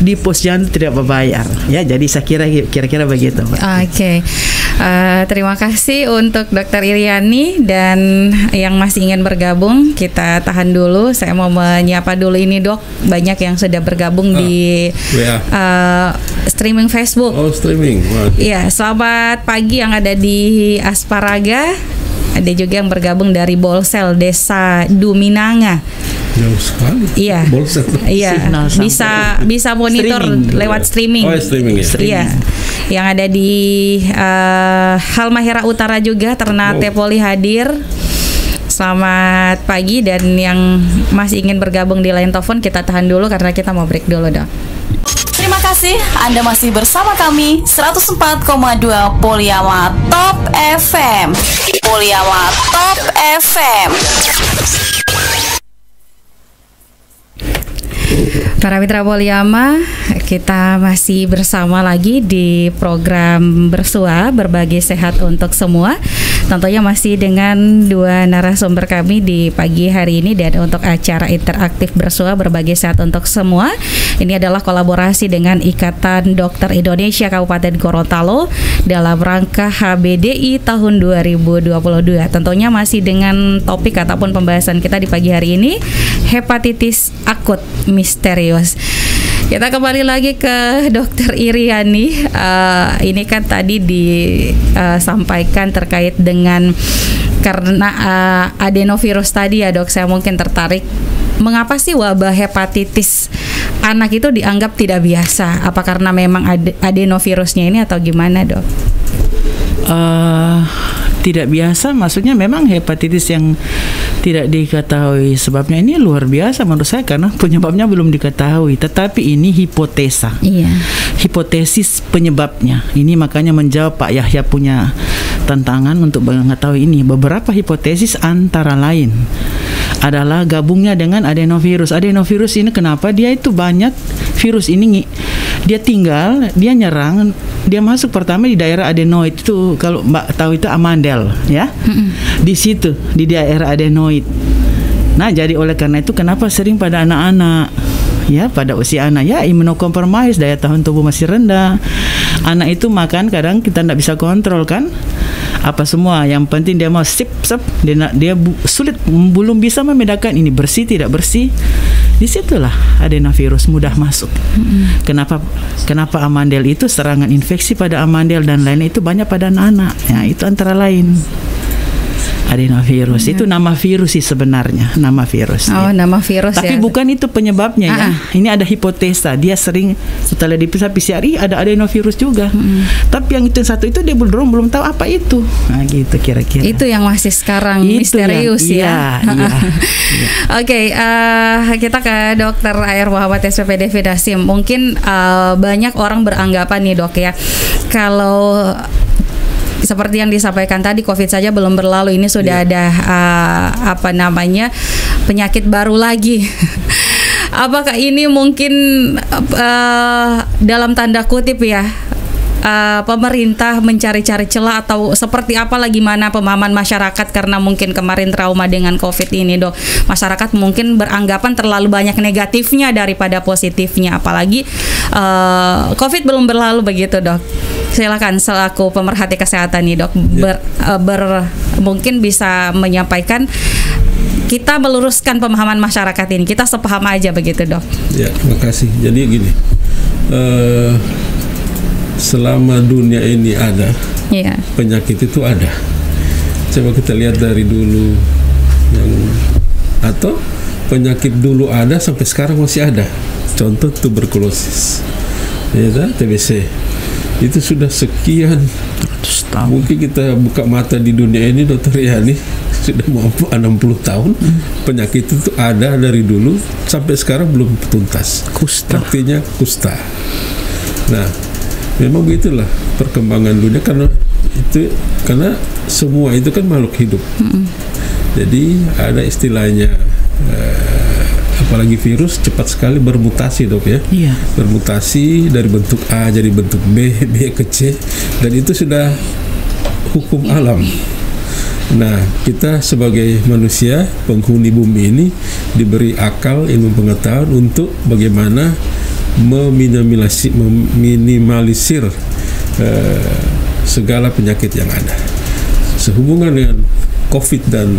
[SPEAKER 6] Di posyandu tidak berbayar. Ya, jadi saya kira-kira begitu, Mbak.
[SPEAKER 5] Oke. Terima kasih untuk Dr. Iriani, dan yang masih ingin bergabung kita tahan dulu. Saya mau menyapa dulu ini Dok, banyak yang sudah bergabung di streaming Facebook.
[SPEAKER 3] Oh, streaming.
[SPEAKER 5] Iya, selamat pagi yang ada di Asparaga. Ada juga yang bergabung dari Bolsel Desa Duminanga.
[SPEAKER 3] Jauh sekali.
[SPEAKER 5] Iya.
[SPEAKER 3] Bolsel.
[SPEAKER 5] Iya. Bisa monitor lewat streaming.
[SPEAKER 3] Oh, streaming ya.
[SPEAKER 5] Iya. Yang ada di Halmahera Utara juga Ternate Poli hadir. Selamat pagi, dan yang masih ingin bergabung di line telepon kita tahan dulu karena kita mau break dulu, Dok.
[SPEAKER 1] Terima kasih Anda masih bersama kami 104,2 Poliama Top FM. Poliama Top FM.
[SPEAKER 5] Para mitra Poliama, kita masih bersama lagi di program Bersua, berbagi sehat untuk semua. Tentunya masih dengan dua narasumber kami di pagi hari ini, dan untuk acara interaktif Bersua berbagi sehat untuk semua ini adalah kolaborasi dengan Ikatan Dokter Indonesia Kabupaten Gorontalo dalam rangka HBDI tahun 2022. Tentunya masih dengan topik ataupun pembahasan kita di pagi hari ini, hepatitis akut misterius. Kita kembali lagi ke Dr. Iriani. Ini kan tadi disampaikan terkait dengan karena adenovirus tadi ya, Dok. Saya mungkin tertarik, mengapa sih wabah hepatitis anak itu dianggap tidak biasa? Apa karena memang adenovirusnya ini atau gimana, Dok?
[SPEAKER 6] Tidak biasa, maksudnya memang hepatitis yang tidak diketahui sebabnya ini luar biasa menurut saya, karena penyebabnya belum diketahui, tetapi ini hipotesa. Hipotesis penyebabnya. Ini makanya menjawab Pak Yahya punya tantangan untuk mengetahui ini. Beberapa hipotesis antara lain adalah gabungnya dengan adenovirus. Adenovirus ini kenapa dia itu banyak virus ini dia tinggal, dia nyerang, dia masuk pertama di daerah adenoid itu, kalau Mbak tahu itu amandel ya. Di situ di daerah adenoid. Nah, jadi oleh karena itu kenapa sering pada anak-anak ya, pada usia anak ya, imunokompromis, daya tahan tubuh masih rendah. Anak itu makan kadang kita tidak bisa kontrol kan apa semua, yang penting dia mau sip dia sulit, belum bisa membedakan ini bersih tidak bersih. Disitulah adenovirus mudah masuk. Kenapa amandel itu, serangan infeksi pada amandel dan lain itu banyak pada anak-anak ya, itu antara lain adenovirus. Itu nama virus sih sebenarnya, nama virus.
[SPEAKER 5] Oh, nama virus.
[SPEAKER 6] Tapi
[SPEAKER 5] ya,
[SPEAKER 6] bukan itu penyebabnya ya. Ini ada hipotesa. Dia sering setelah diperiksa PCR ada adenovirus juga. Tapi yang itu satu itu dia belum tahu apa itu. Nah, gitu kira-kira.
[SPEAKER 5] Itu yang masih sekarang itu misterius ya.
[SPEAKER 6] Iya.
[SPEAKER 5] Oke, kita ke Dokter Ayer Muhammad SPPD Finasim. Mungkin banyak orang beranggapan nih, Dok ya, kalau seperti yang disampaikan tadi, COVID saja belum berlalu, ini sudah ada penyakit baru lagi. Apakah ini mungkin dalam tanda kutip ya, pemerintah mencari-cari celah atau seperti apa lagi, mana pemahaman masyarakat, karena mungkin kemarin trauma dengan COVID ini, Dok. Masyarakat mungkin beranggapan terlalu banyak negatifnya daripada positifnya, apalagi COVID belum berlalu begitu, Dok. Silakan selaku pemerhati kesehatan nih, Dok, mungkin bisa menyampaikan, kita meluruskan pemahaman masyarakat ini, kita sepaham aja begitu, Dok.
[SPEAKER 3] Ya, terima kasih. Jadi gini, selama dunia ini ada, penyakit itu ada. Coba kita lihat dari dulu atau penyakit dulu ada sampai sekarang masih ada. Contoh tuberkulosis, TBC. Itu sudah sekian tahun. Mungkin kita buka mata di dunia ini, Dokter Yani, sudah mau 60 tahun. Penyakit itu ada dari dulu sampai sekarang belum tuntas. Kusta. Artinya kusta. Nah, memang begitulah perkembangan dunia, karena semua itu kan makhluk hidup. Jadi ada istilahnya, apalagi virus cepat sekali bermutasi, Dok ya. Iya. Bermutasi dari bentuk A jadi bentuk B, B ke C, dan itu sudah hukum alam. Nah, kita sebagai manusia penghuni bumi ini diberi akal, ilmu pengetahuan untuk bagaimana meminimalisir segala penyakit yang ada. Sehubungan dengan COVID dan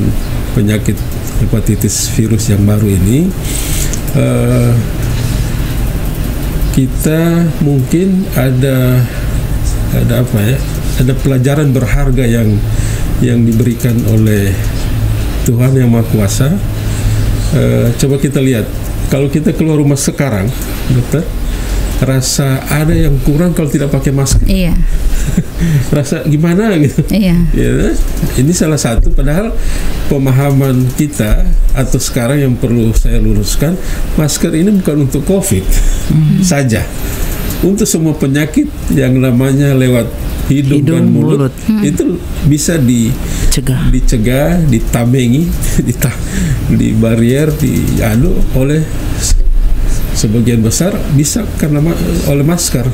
[SPEAKER 3] penyakit hepatitis virus yang baru ini, kita mungkin ada pelajaran berharga yang diberikan oleh Tuhan Yang Maha Kuasa. Coba kita lihat, kalau kita keluar rumah sekarang, Dokter, rasa ada yang kurang kalau tidak pakai masker. Iya. Rasa gimana gitu. Iya. Ya, ini salah satu, padahal pemahaman kita atau sekarang yang perlu saya luruskan, masker ini bukan untuk COVID saja. Untuk semua penyakit yang namanya lewat hidung dan mulut. Itu bisa dicegah, ditamengi, di barier, oleh sebagian besar bisa karena oleh masker.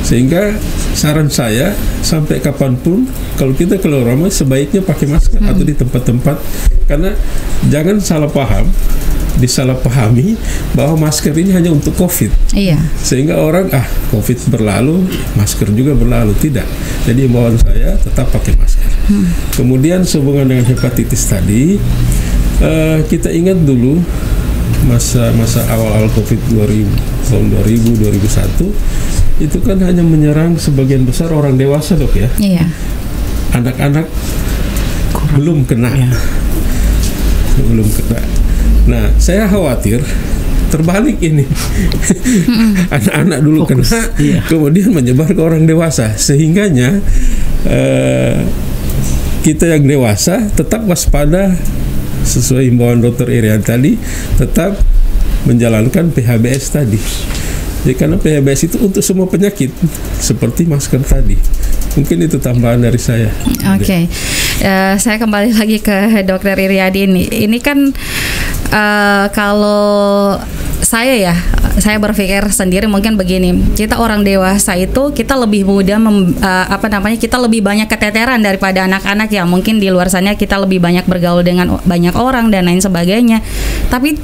[SPEAKER 3] Sehingga saran saya, sampai kapanpun kalau kita keluar rumah sebaiknya pakai masker atau di tempat-tempat, karena jangan salah paham, disalahpahami bahwa masker ini hanya untuk COVID. Iya. Sehingga orang COVID berlalu, masker juga berlalu. Tidak. Jadi imbauan saya tetap pakai masker. Kemudian sehubungan dengan hepatitis tadi, kita ingat dulu masa awal COVID tahun 2001 itu kan hanya menyerang sebagian besar orang dewasa, Dok ya. Iya. Anak-anak belum kena. Iya. Belum kena. Nah, saya khawatir terbalik ini. Anak-anak dulu kena, kemudian menyebar ke orang dewasa, sehingganya kita yang dewasa tetap waspada sesuai himbauan Dr. Irian tadi, tetap menjalankan PHBS tadi. Ya, karena PHBS itu untuk semua penyakit seperti masker tadi. Mungkin itu tambahan dari saya. Oke.
[SPEAKER 5] Saya kembali lagi ke Dr. Iriadi ini. Ini kan kalau saya berpikir sendiri mungkin begini, kita orang dewasa itu kita lebih mudah kita lebih banyak keteteran daripada anak-anak ya. Mungkin di luar sana kita lebih banyak bergaul dengan banyak orang dan lain sebagainya. Tapi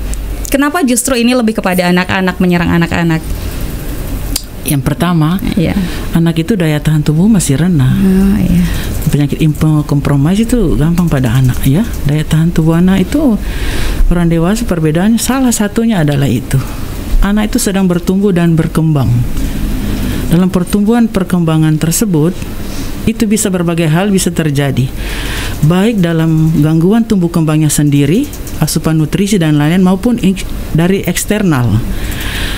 [SPEAKER 5] kenapa justru ini lebih kepada anak-anak, menyerang anak-anak?
[SPEAKER 6] Yang pertama, anak itu daya tahan tubuh masih rendah. Penyakit imunokompromis itu gampang pada anak ya. Daya tahan tubuh anak itu, orang dewasa perbedaannya salah satunya adalah itu. Anak itu sedang bertumbuh dan berkembang. Dalam perkembangan tersebut, itu bisa berbagai hal bisa terjadi. Baik dalam gangguan tumbuh kembangnya sendiri, asupan nutrisi dan lain-lain, maupun dari eksternal.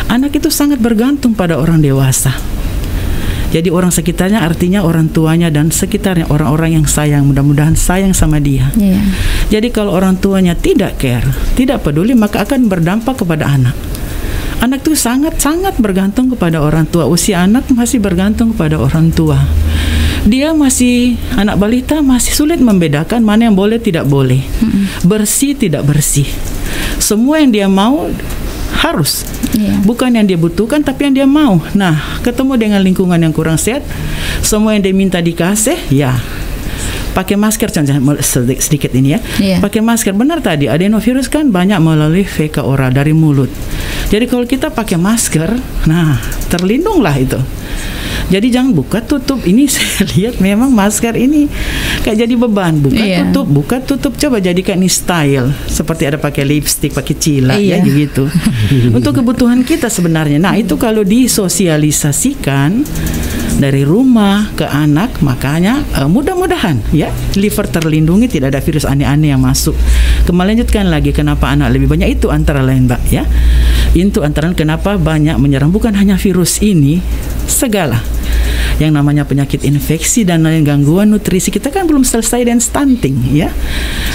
[SPEAKER 6] Anak itu sangat bergantung pada orang dewasa. Jadi orang sekitarnya artinya orang tuanya dan sekitarnya, orang-orang yang sayang, mudah-mudahan sayang sama dia. Jadi kalau orang tuanya tidak care, tidak peduli, maka akan berdampak kepada anak. Anak itu sangat-sangat bergantung kepada orang tua. Usia anak masih bergantung kepada orang tua. dia masih anak balita, masih sulit membedakan mana yang boleh tidak boleh, bersih tidak bersih. Semua yang dia mau harus, bukan yang dia butuhkan tapi yang dia mau. Nah, ketemu dengan lingkungan yang kurang sehat, semua yang dia minta dikasih, ya. Pakai masker, sedikit ini ya. Pakai masker, benar tadi adenovirus kan banyak melalui feka oral dari mulut. Jadi kalau kita pakai masker, nah terlindunglah itu. Jadi jangan buka tutup. Ini saya lihat memang masker ini kayak jadi beban. Buka tutup. Coba jadikan ini style. Seperti ada pakai lipstick, pakai cila, ya gitu. Untuk kebutuhan kita sebenarnya. Nah itu kalau disosialisasikan dari rumah ke anak, makanya mudah-mudahan ya liver terlindungi, tidak ada virus aneh-aneh yang masuk. Melanjutkan lagi kenapa anak lebih banyak, itu antara lain Mbak ya. Itu antara kenapa banyak menyerang, bukan hanya virus ini, segala yang namanya penyakit infeksi dan lain gangguan nutrisi kita kan belum selesai dan stunting ya.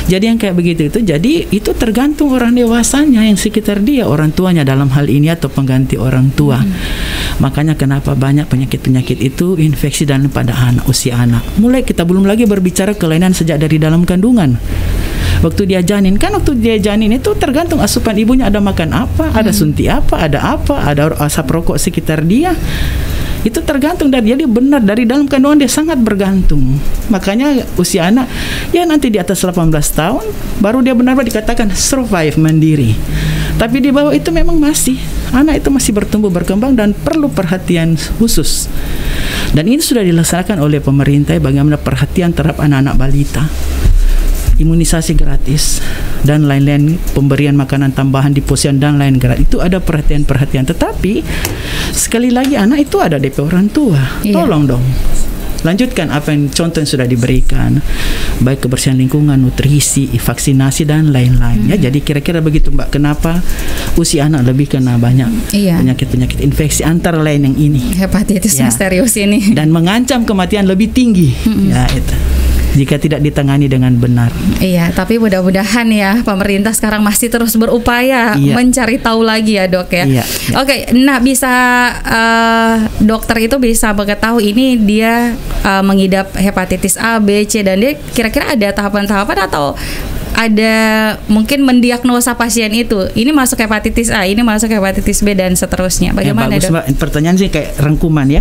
[SPEAKER 6] Jadi yang kayak begitu itu, jadi itu tergantung orang dewasanya yang sekitar dia, orang tuanya dalam hal ini atau pengganti orang tua. Makanya kenapa banyak penyakit-penyakit itu infeksi dan pada anak, usia anak. Mulai kita belum lagi berbicara kelainan sejak dari dalam kandungan. Waktu dia janin, kan waktu dia janin itu tergantung asupan ibunya, ada makan apa, ada suntik apa, ada asap rokok sekitar dia. Itu tergantung dari, jadi benar dari dalam kandungan dia sangat bergantung. Makanya usia anak ya nanti di atas 18 tahun baru dia benar-benar dikatakan survive mandiri. Tapi di bawah itu memang masih anak itu masih bertumbuh berkembang dan perlu perhatian khusus. Dan ini sudah dilaksanakan oleh pemerintah, bagaimana perhatian terhadap anak-anak balita. Imunisasi gratis dan lain-lain, pemberian makanan tambahan di posyandu dan lain gratis, itu ada perhatian-perhatian. Tetapi sekali lagi anak itu ada DP orang tua. Tolong dong lanjutkan apa yang contoh yang sudah diberikan, baik kebersihan lingkungan, nutrisi, vaksinasi dan lain-lain. Ya, jadi kira-kira begitu Mbak, kenapa usia anak lebih kena banyak penyakit-penyakit infeksi, antara lain yang ini
[SPEAKER 5] hepatitis misterius ini, dan
[SPEAKER 6] mengancam kematian lebih tinggi. Ya itu jika tidak ditangani dengan benar.
[SPEAKER 5] Iya, tapi mudah-mudahan ya pemerintah sekarang masih terus berupaya mencari tahu lagi ya Dok ya. Oke, nah bisa dokter itu bisa mengetahui ini dia mengidap hepatitis A, B, C, dan D, kira-kira ada tahapan-tahapan atau ada mungkin mendiagnosa pasien itu ini masuk hepatitis A, ini masuk hepatitis B dan seterusnya. Bagaimana
[SPEAKER 6] bagus, Mbak. Pertanyaan sih kayak rangkuman ya.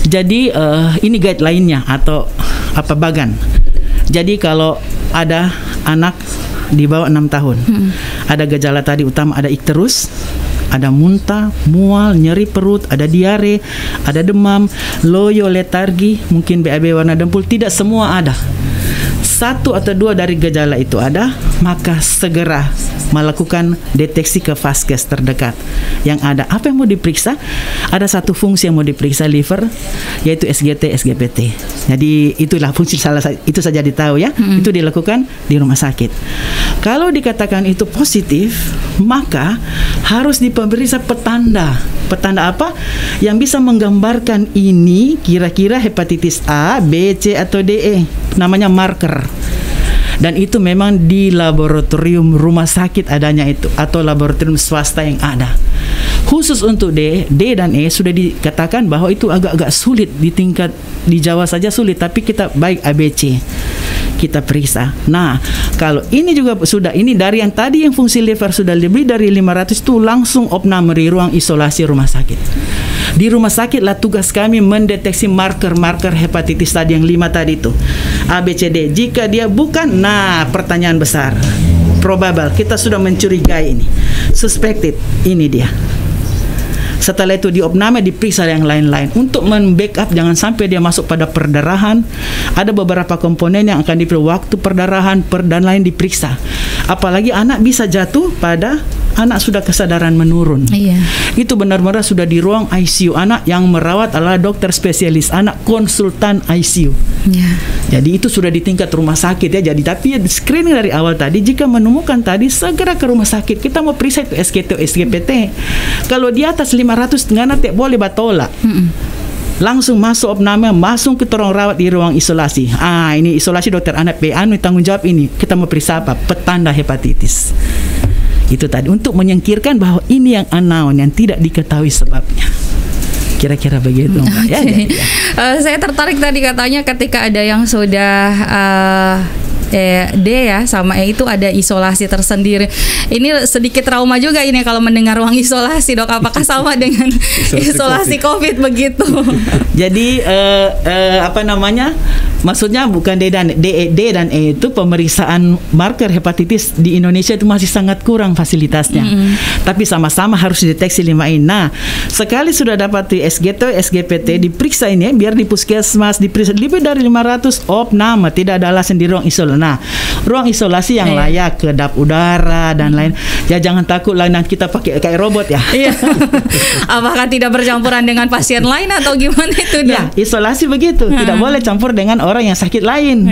[SPEAKER 6] Jadi ini guideline-nya atau apa bagan. Jadi kalau ada anak di bawah 6 tahun, ada gejala tadi utama, ada ikterus, ada muntah, mual, nyeri perut, ada diare, ada demam, loyo, letargi, mungkin BAB warna dempul, tidak semua ada. Satu atau dua dari gejala itu ada, maka segera melakukan deteksi ke vaskes terdekat yang ada. Apa yang mau diperiksa? Ada satu fungsi yang mau diperiksa liver, yaitu SGT, SGPT. Jadi itulah fungsi itu saja ditahu ya. Itu dilakukan di rumah sakit. Kalau dikatakan itu positif, maka harus diperiksa petanda. Petanda apa? Yang bisa menggambarkan ini kira-kira hepatitis A, B, C atau D, namanya marker. Dan itu memang di laboratorium rumah sakit adanya itu, atau laboratorium swasta yang ada. Khusus untuk D dan E sudah dikatakan bahwa itu agak-agak sulit di tingkat di Jawa saja sulit, tapi kita baik ABC kita periksa. Nah, kalau ini juga sudah, ini dari yang tadi yang fungsi liver sudah lebih dari 500 itu langsung opname di ruang isolasi rumah sakit. Di rumah sakit lah tugas kami mendeteksi marker-marker hepatitis tadi yang 5 tadi itu. A, B, C, D. Jika dia bukan, nah pertanyaan besar. Probable, kita sudah mencurigai ini. Suspected, ini dia. Setelah itu diopname, diperiksa yang lain-lain untuk membackup jangan sampai dia masuk pada perdarahan. Ada beberapa komponen yang akan diperiksa, waktu perdarahan, dan lain diperiksa. Apalagi anak bisa jatuh pada anak sudah kesadaran menurun. Itu benar-benar sudah di ruang ICU. Anak yang merawat adalah dokter spesialis anak, konsultan ICU. Jadi itu sudah di tingkat rumah sakit ya. Jadi tapi screening dari awal tadi, jika menemukan tadi segera ke rumah sakit. Kita mau periksa itu SGT, SGPT. Kalau di atas 500 nggak boleh batolak. Langsung masuk opname, langsung kita rawat di ruang isolasi. Ini isolasi dokter anak PANU tanggung jawab ini. Kita mau periksa apa? Petanda hepatitis. Itu tadi untuk menyingkirkan bahwa ini yang unknown, yang tidak diketahui sebabnya. Kira-kira begitu.
[SPEAKER 5] Okay. Saya tertarik tadi katanya ketika ada yang sudah D ya sama E itu ada isolasi tersendiri. Ini sedikit trauma juga ini kalau mendengar ruang isolasi, Dok. Apakah sama dengan isolasi COVID begitu?
[SPEAKER 6] Jadi maksudnya bukan D dan E itu pemeriksaan marker hepatitis di Indonesia itu masih sangat kurang fasilitasnya. Tapi sama-sama harus dideteksi 5 ini. Nah, sekali sudah dapat di SGT, SGPT diperiksa ini biar di puskesmas diperiksa lebih dari 500 opname, tidak ada alasan di ruang isolasi. Nah, ruang isolasi yang layak, kedap udara dan lain. Ya jangan takut lah nanti kita pakai kayak robot ya.
[SPEAKER 5] Apakah tidak bercampuran dengan pasien lain atau gimana itu, Dok?
[SPEAKER 6] Ya, isolasi begitu. Tidak boleh campur dengan orang yang sakit lain.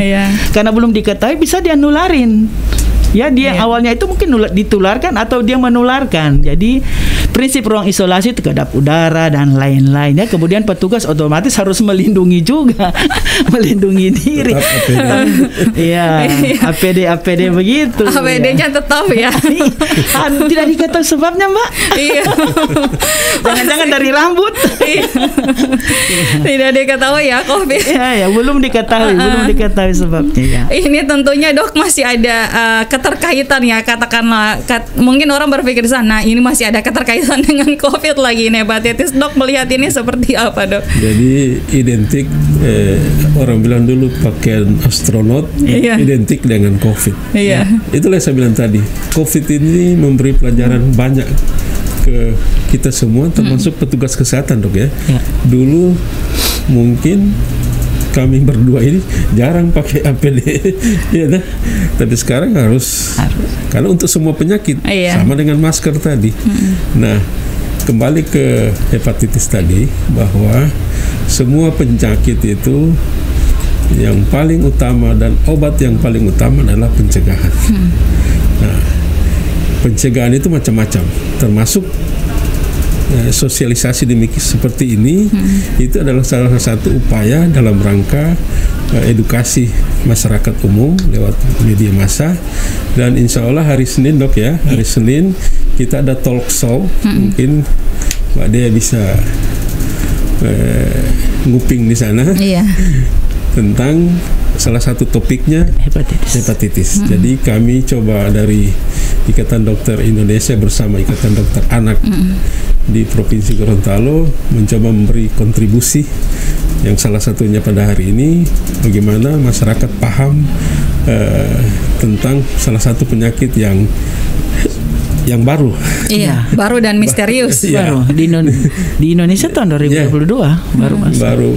[SPEAKER 6] Karena belum diketahui bisa dia nularin. Ya, dia awalnya itu mungkin ditularkan atau dia menularkan. Jadi prinsip ruang isolasi itu kedap udara dan lain-lain ya. Kemudian petugas otomatis harus melindungi juga, melindungi diri. Iya, APD begitu.
[SPEAKER 5] APD-nya tetap ya.
[SPEAKER 6] Tidak diketahui sebabnya, Mbak.
[SPEAKER 5] Iya.
[SPEAKER 6] Jangan-jangan dari rambut.
[SPEAKER 5] Tidak diketahui ya COVID.
[SPEAKER 6] Ya, belum diketahui sebabnya ya.
[SPEAKER 5] Ini tentunya, Dok, masih ada keterkaitan ya, katakanlah mungkin orang berpikir sana ini masih ada keterkaitan dengan COVID lagi nih hepatitis. Dok melihat ini seperti apa, Dok?
[SPEAKER 3] Jadi identik orang bilang dulu pakaian astronot identik dengan COVID. Itulah yang saya bilang tadi. COVID ini memberi pelajaran banyak ke kita semua, termasuk petugas kesehatan, Dok ya. Dulu mungkin kami berdua ini jarang pakai APD, ya dah. Tapi sekarang harus. Karena untuk semua penyakit sama dengan masker tadi. Nah, kembali ke hepatitis tadi, bahwa semua penyakit itu yang paling utama dan obat yang paling utama adalah pencegahan. Nah, pencegahan itu macam-macam, termasuk sosialisasi demikian seperti ini. Itu adalah salah satu upaya dalam rangka edukasi masyarakat umum lewat media massa. Dan insya Allah hari Senin, Dok ya, hari Senin kita ada talk show. Mungkin Mbak Dea bisa nguping di sana tentang salah satu topiknya hepatitis. Jadi kami coba dari Ikatan Dokter Indonesia bersama Ikatan Dokter Anak di Provinsi Gorontalo mencoba memberi kontribusi yang salah satunya pada hari ini bagaimana masyarakat paham tentang salah satu penyakit yang baru.
[SPEAKER 5] Baru dan misterius.
[SPEAKER 6] Baru di Indonesia tahun 2022 baru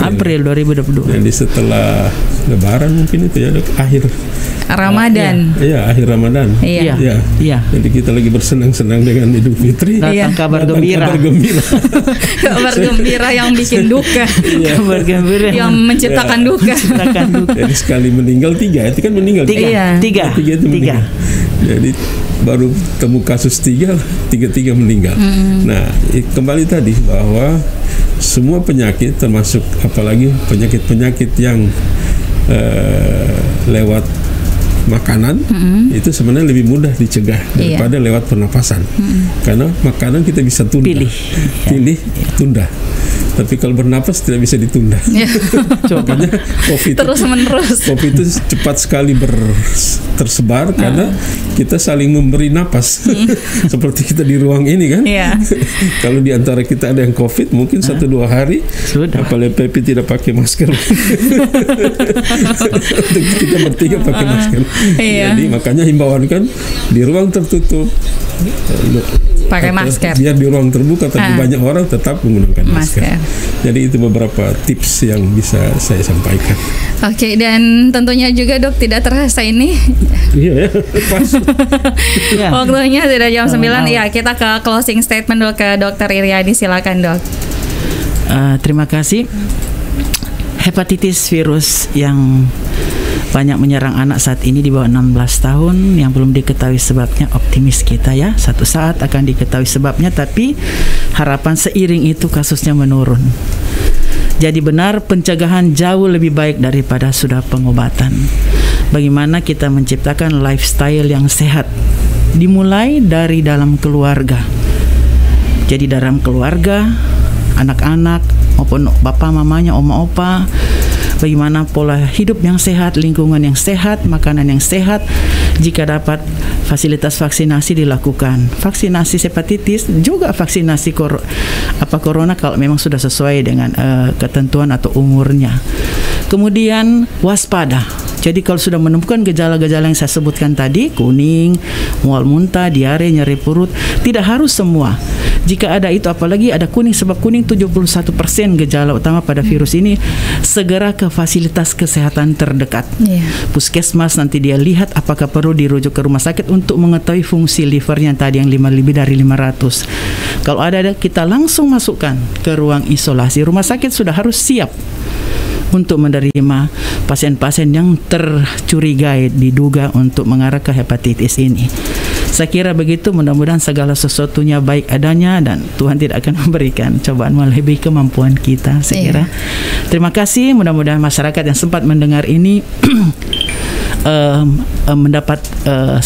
[SPEAKER 6] April 2022.
[SPEAKER 3] Jadi setelah Lebaran mungkin itu ya, akhir
[SPEAKER 5] Ramadan.
[SPEAKER 3] Akhir Ramadan.
[SPEAKER 5] Iya.
[SPEAKER 3] Jadi kita lagi bersenang-senang dengan Idul Fitri.
[SPEAKER 6] Datang kabar gembira.
[SPEAKER 5] Kabar gembira yang bikin duka.
[SPEAKER 6] Kabar gembira
[SPEAKER 5] yang menciptakan duka.
[SPEAKER 3] Jadi sekali meninggal 3, itu kan meninggal 3 itu meninggal. Jadi baru temu kasus 3 meninggal. Nah, kembali tadi bahwa semua penyakit, termasuk apalagi penyakit-penyakit yang lewat makanan, itu sebenarnya lebih mudah dicegah daripada lewat pernapasan. Karena makanan kita bisa tunda, pilih tunda. Tapi kalau bernapas tidak bisa ditunda. Makanya COVID itu cepat sekali tersebar karena kita saling memberi napas. Seperti kita di ruang ini kan. Kalau di antara kita ada yang COVID, mungkin 1-2 hari apalagi Pepi tidak pakai masker. Untuk kita bertiga pakai masker. Jadi makanya himbauan kan di ruang tertutup
[SPEAKER 5] pakai masker.
[SPEAKER 3] Biar di ruang terbuka tapi banyak orang tetap menggunakan masker. Jadi itu beberapa tips yang bisa saya sampaikan.
[SPEAKER 5] Oke, dan tentunya juga, Dok, tidak terasa ini.
[SPEAKER 3] Iya, pas.
[SPEAKER 5] Waktunya sudah jam 9. Ya, kita ke closing statement dulu ke Dr. Iryadi. Silakan, Dok.
[SPEAKER 6] Terima kasih. Hepatitis virus yang banyak menyerang anak saat ini di bawah 16 tahun yang belum diketahui sebabnya. Optimis kita ya, satu saat akan diketahui sebabnya, tapi harapan seiring itu kasusnya menurun. Jadi benar, pencegahan jauh lebih baik daripada sudah pengobatan. Bagaimana kita menciptakan lifestyle yang sehat, dimulai dari dalam keluarga. Jadi dalam keluarga anak-anak maupun bapak mamanya, oma opa, bagaimana pola hidup yang sehat, lingkungan yang sehat, makanan yang sehat. Jika dapat fasilitas vaksinasi dilakukan, vaksinasi hepatitis juga vaksinasi corona kalau memang sudah sesuai dengan ketentuan atau umurnya. Kemudian waspada. Jadi kalau sudah menemukan gejala-gejala yang saya sebutkan tadi, kuning, mual muntah, diare, nyeri perut, tidak harus semua. Jika ada itu, apalagi ada kuning, sebab kuning 71% gejala utama pada virus ini, segera ke fasilitas kesehatan terdekat. Puskesmas nanti dia lihat apakah perlu dirujuk ke rumah sakit untuk mengetahui fungsi livernya tadi yang lebih dari 500. Kalau ada kita langsung masukkan ke ruang isolasi. Rumah sakit sudah harus siap untuk menerima pasien-pasien yang tercurigai diduga untuk mengarah ke hepatitis ini. Saya kira begitu, mudah-mudahan segala sesuatunya baik adanya dan Tuhan tidak akan memberikan cobaan melebihi kemampuan kita, saya kira. Terima kasih, mudah-mudahan masyarakat yang sempat mendengar ini mendapat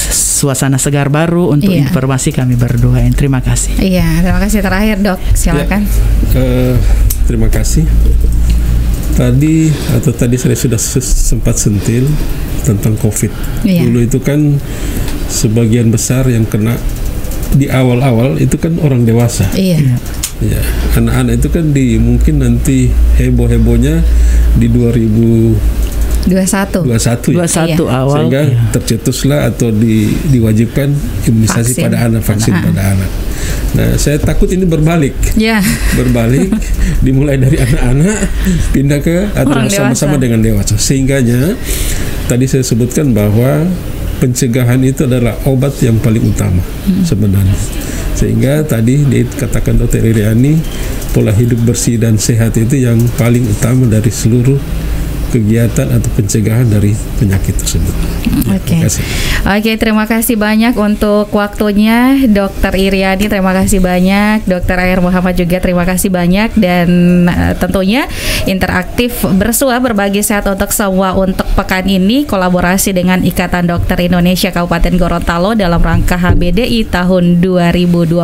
[SPEAKER 6] suasana segar baru untuk informasi kami berdoa. Terima kasih.
[SPEAKER 5] Iya, terima kasih. Terakhir Dok, silakan.
[SPEAKER 3] Terima kasih. Tadi saya sudah sempat sentil tentang COVID. Dulu itu kan sebagian besar yang kena di awal-awal itu kan orang dewasa. Ya, anak-anak itu kan mungkin nanti heboh-hebohnya di 2021
[SPEAKER 6] awal,
[SPEAKER 3] sehingga tercetuslah atau diwajibkan imunisasi pada anak, vaksin pada anak. Nah, saya takut ini berbalik, dimulai dari anak-anak pindah ke atau sama-sama dengan dewasa. Sehingganya tadi saya sebutkan bahwa pencegahan itu adalah obat yang paling utama sebenarnya. Sehingga tadi dikatakan Dr. Iriani, pola hidup bersih dan sehat itu yang paling utama dari seluruh kegiatan atau pencegahan dari penyakit tersebut.
[SPEAKER 5] Oke, terima kasih banyak untuk waktunya Dr. Iriani, terima kasih banyak Dr. Ayer Muhammad juga terima kasih banyak, dan tentunya interaktif bersua berbagi sehat untuk semua untuk pekan ini kolaborasi dengan Ikatan Dokter Indonesia Kabupaten Gorontalo dalam rangka HBDI tahun 2022.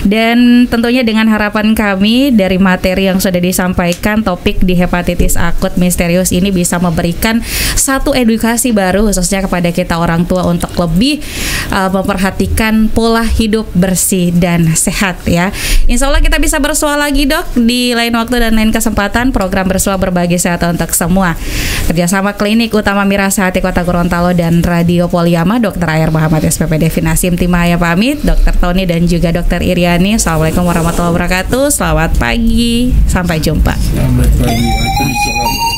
[SPEAKER 5] Dan tentunya dengan harapan kami dari materi yang sudah disampaikan, topik di hepatitis akut misterius ini bisa memberikan satu edukasi baru khususnya kepada kita orang tua untuk lebih memperhatikan pola hidup bersih dan sehat ya. Insya Allah kita bisa bersua lagi Dok di lain waktu dan lain kesempatan, program bersua berbagi sehat untuk semua. Kerjasama Klinik Utama Mirasati Kota Gorontalo dan Radio Poliama, Dr. Ayer Muhammad SPPD Finasim Timaya pamit, Dr. Tony dan juga Dr. Iriani. Assalamualaikum warahmatullahi wabarakatuh. Selamat pagi, sampai jumpa.
[SPEAKER 3] Selamat pagi.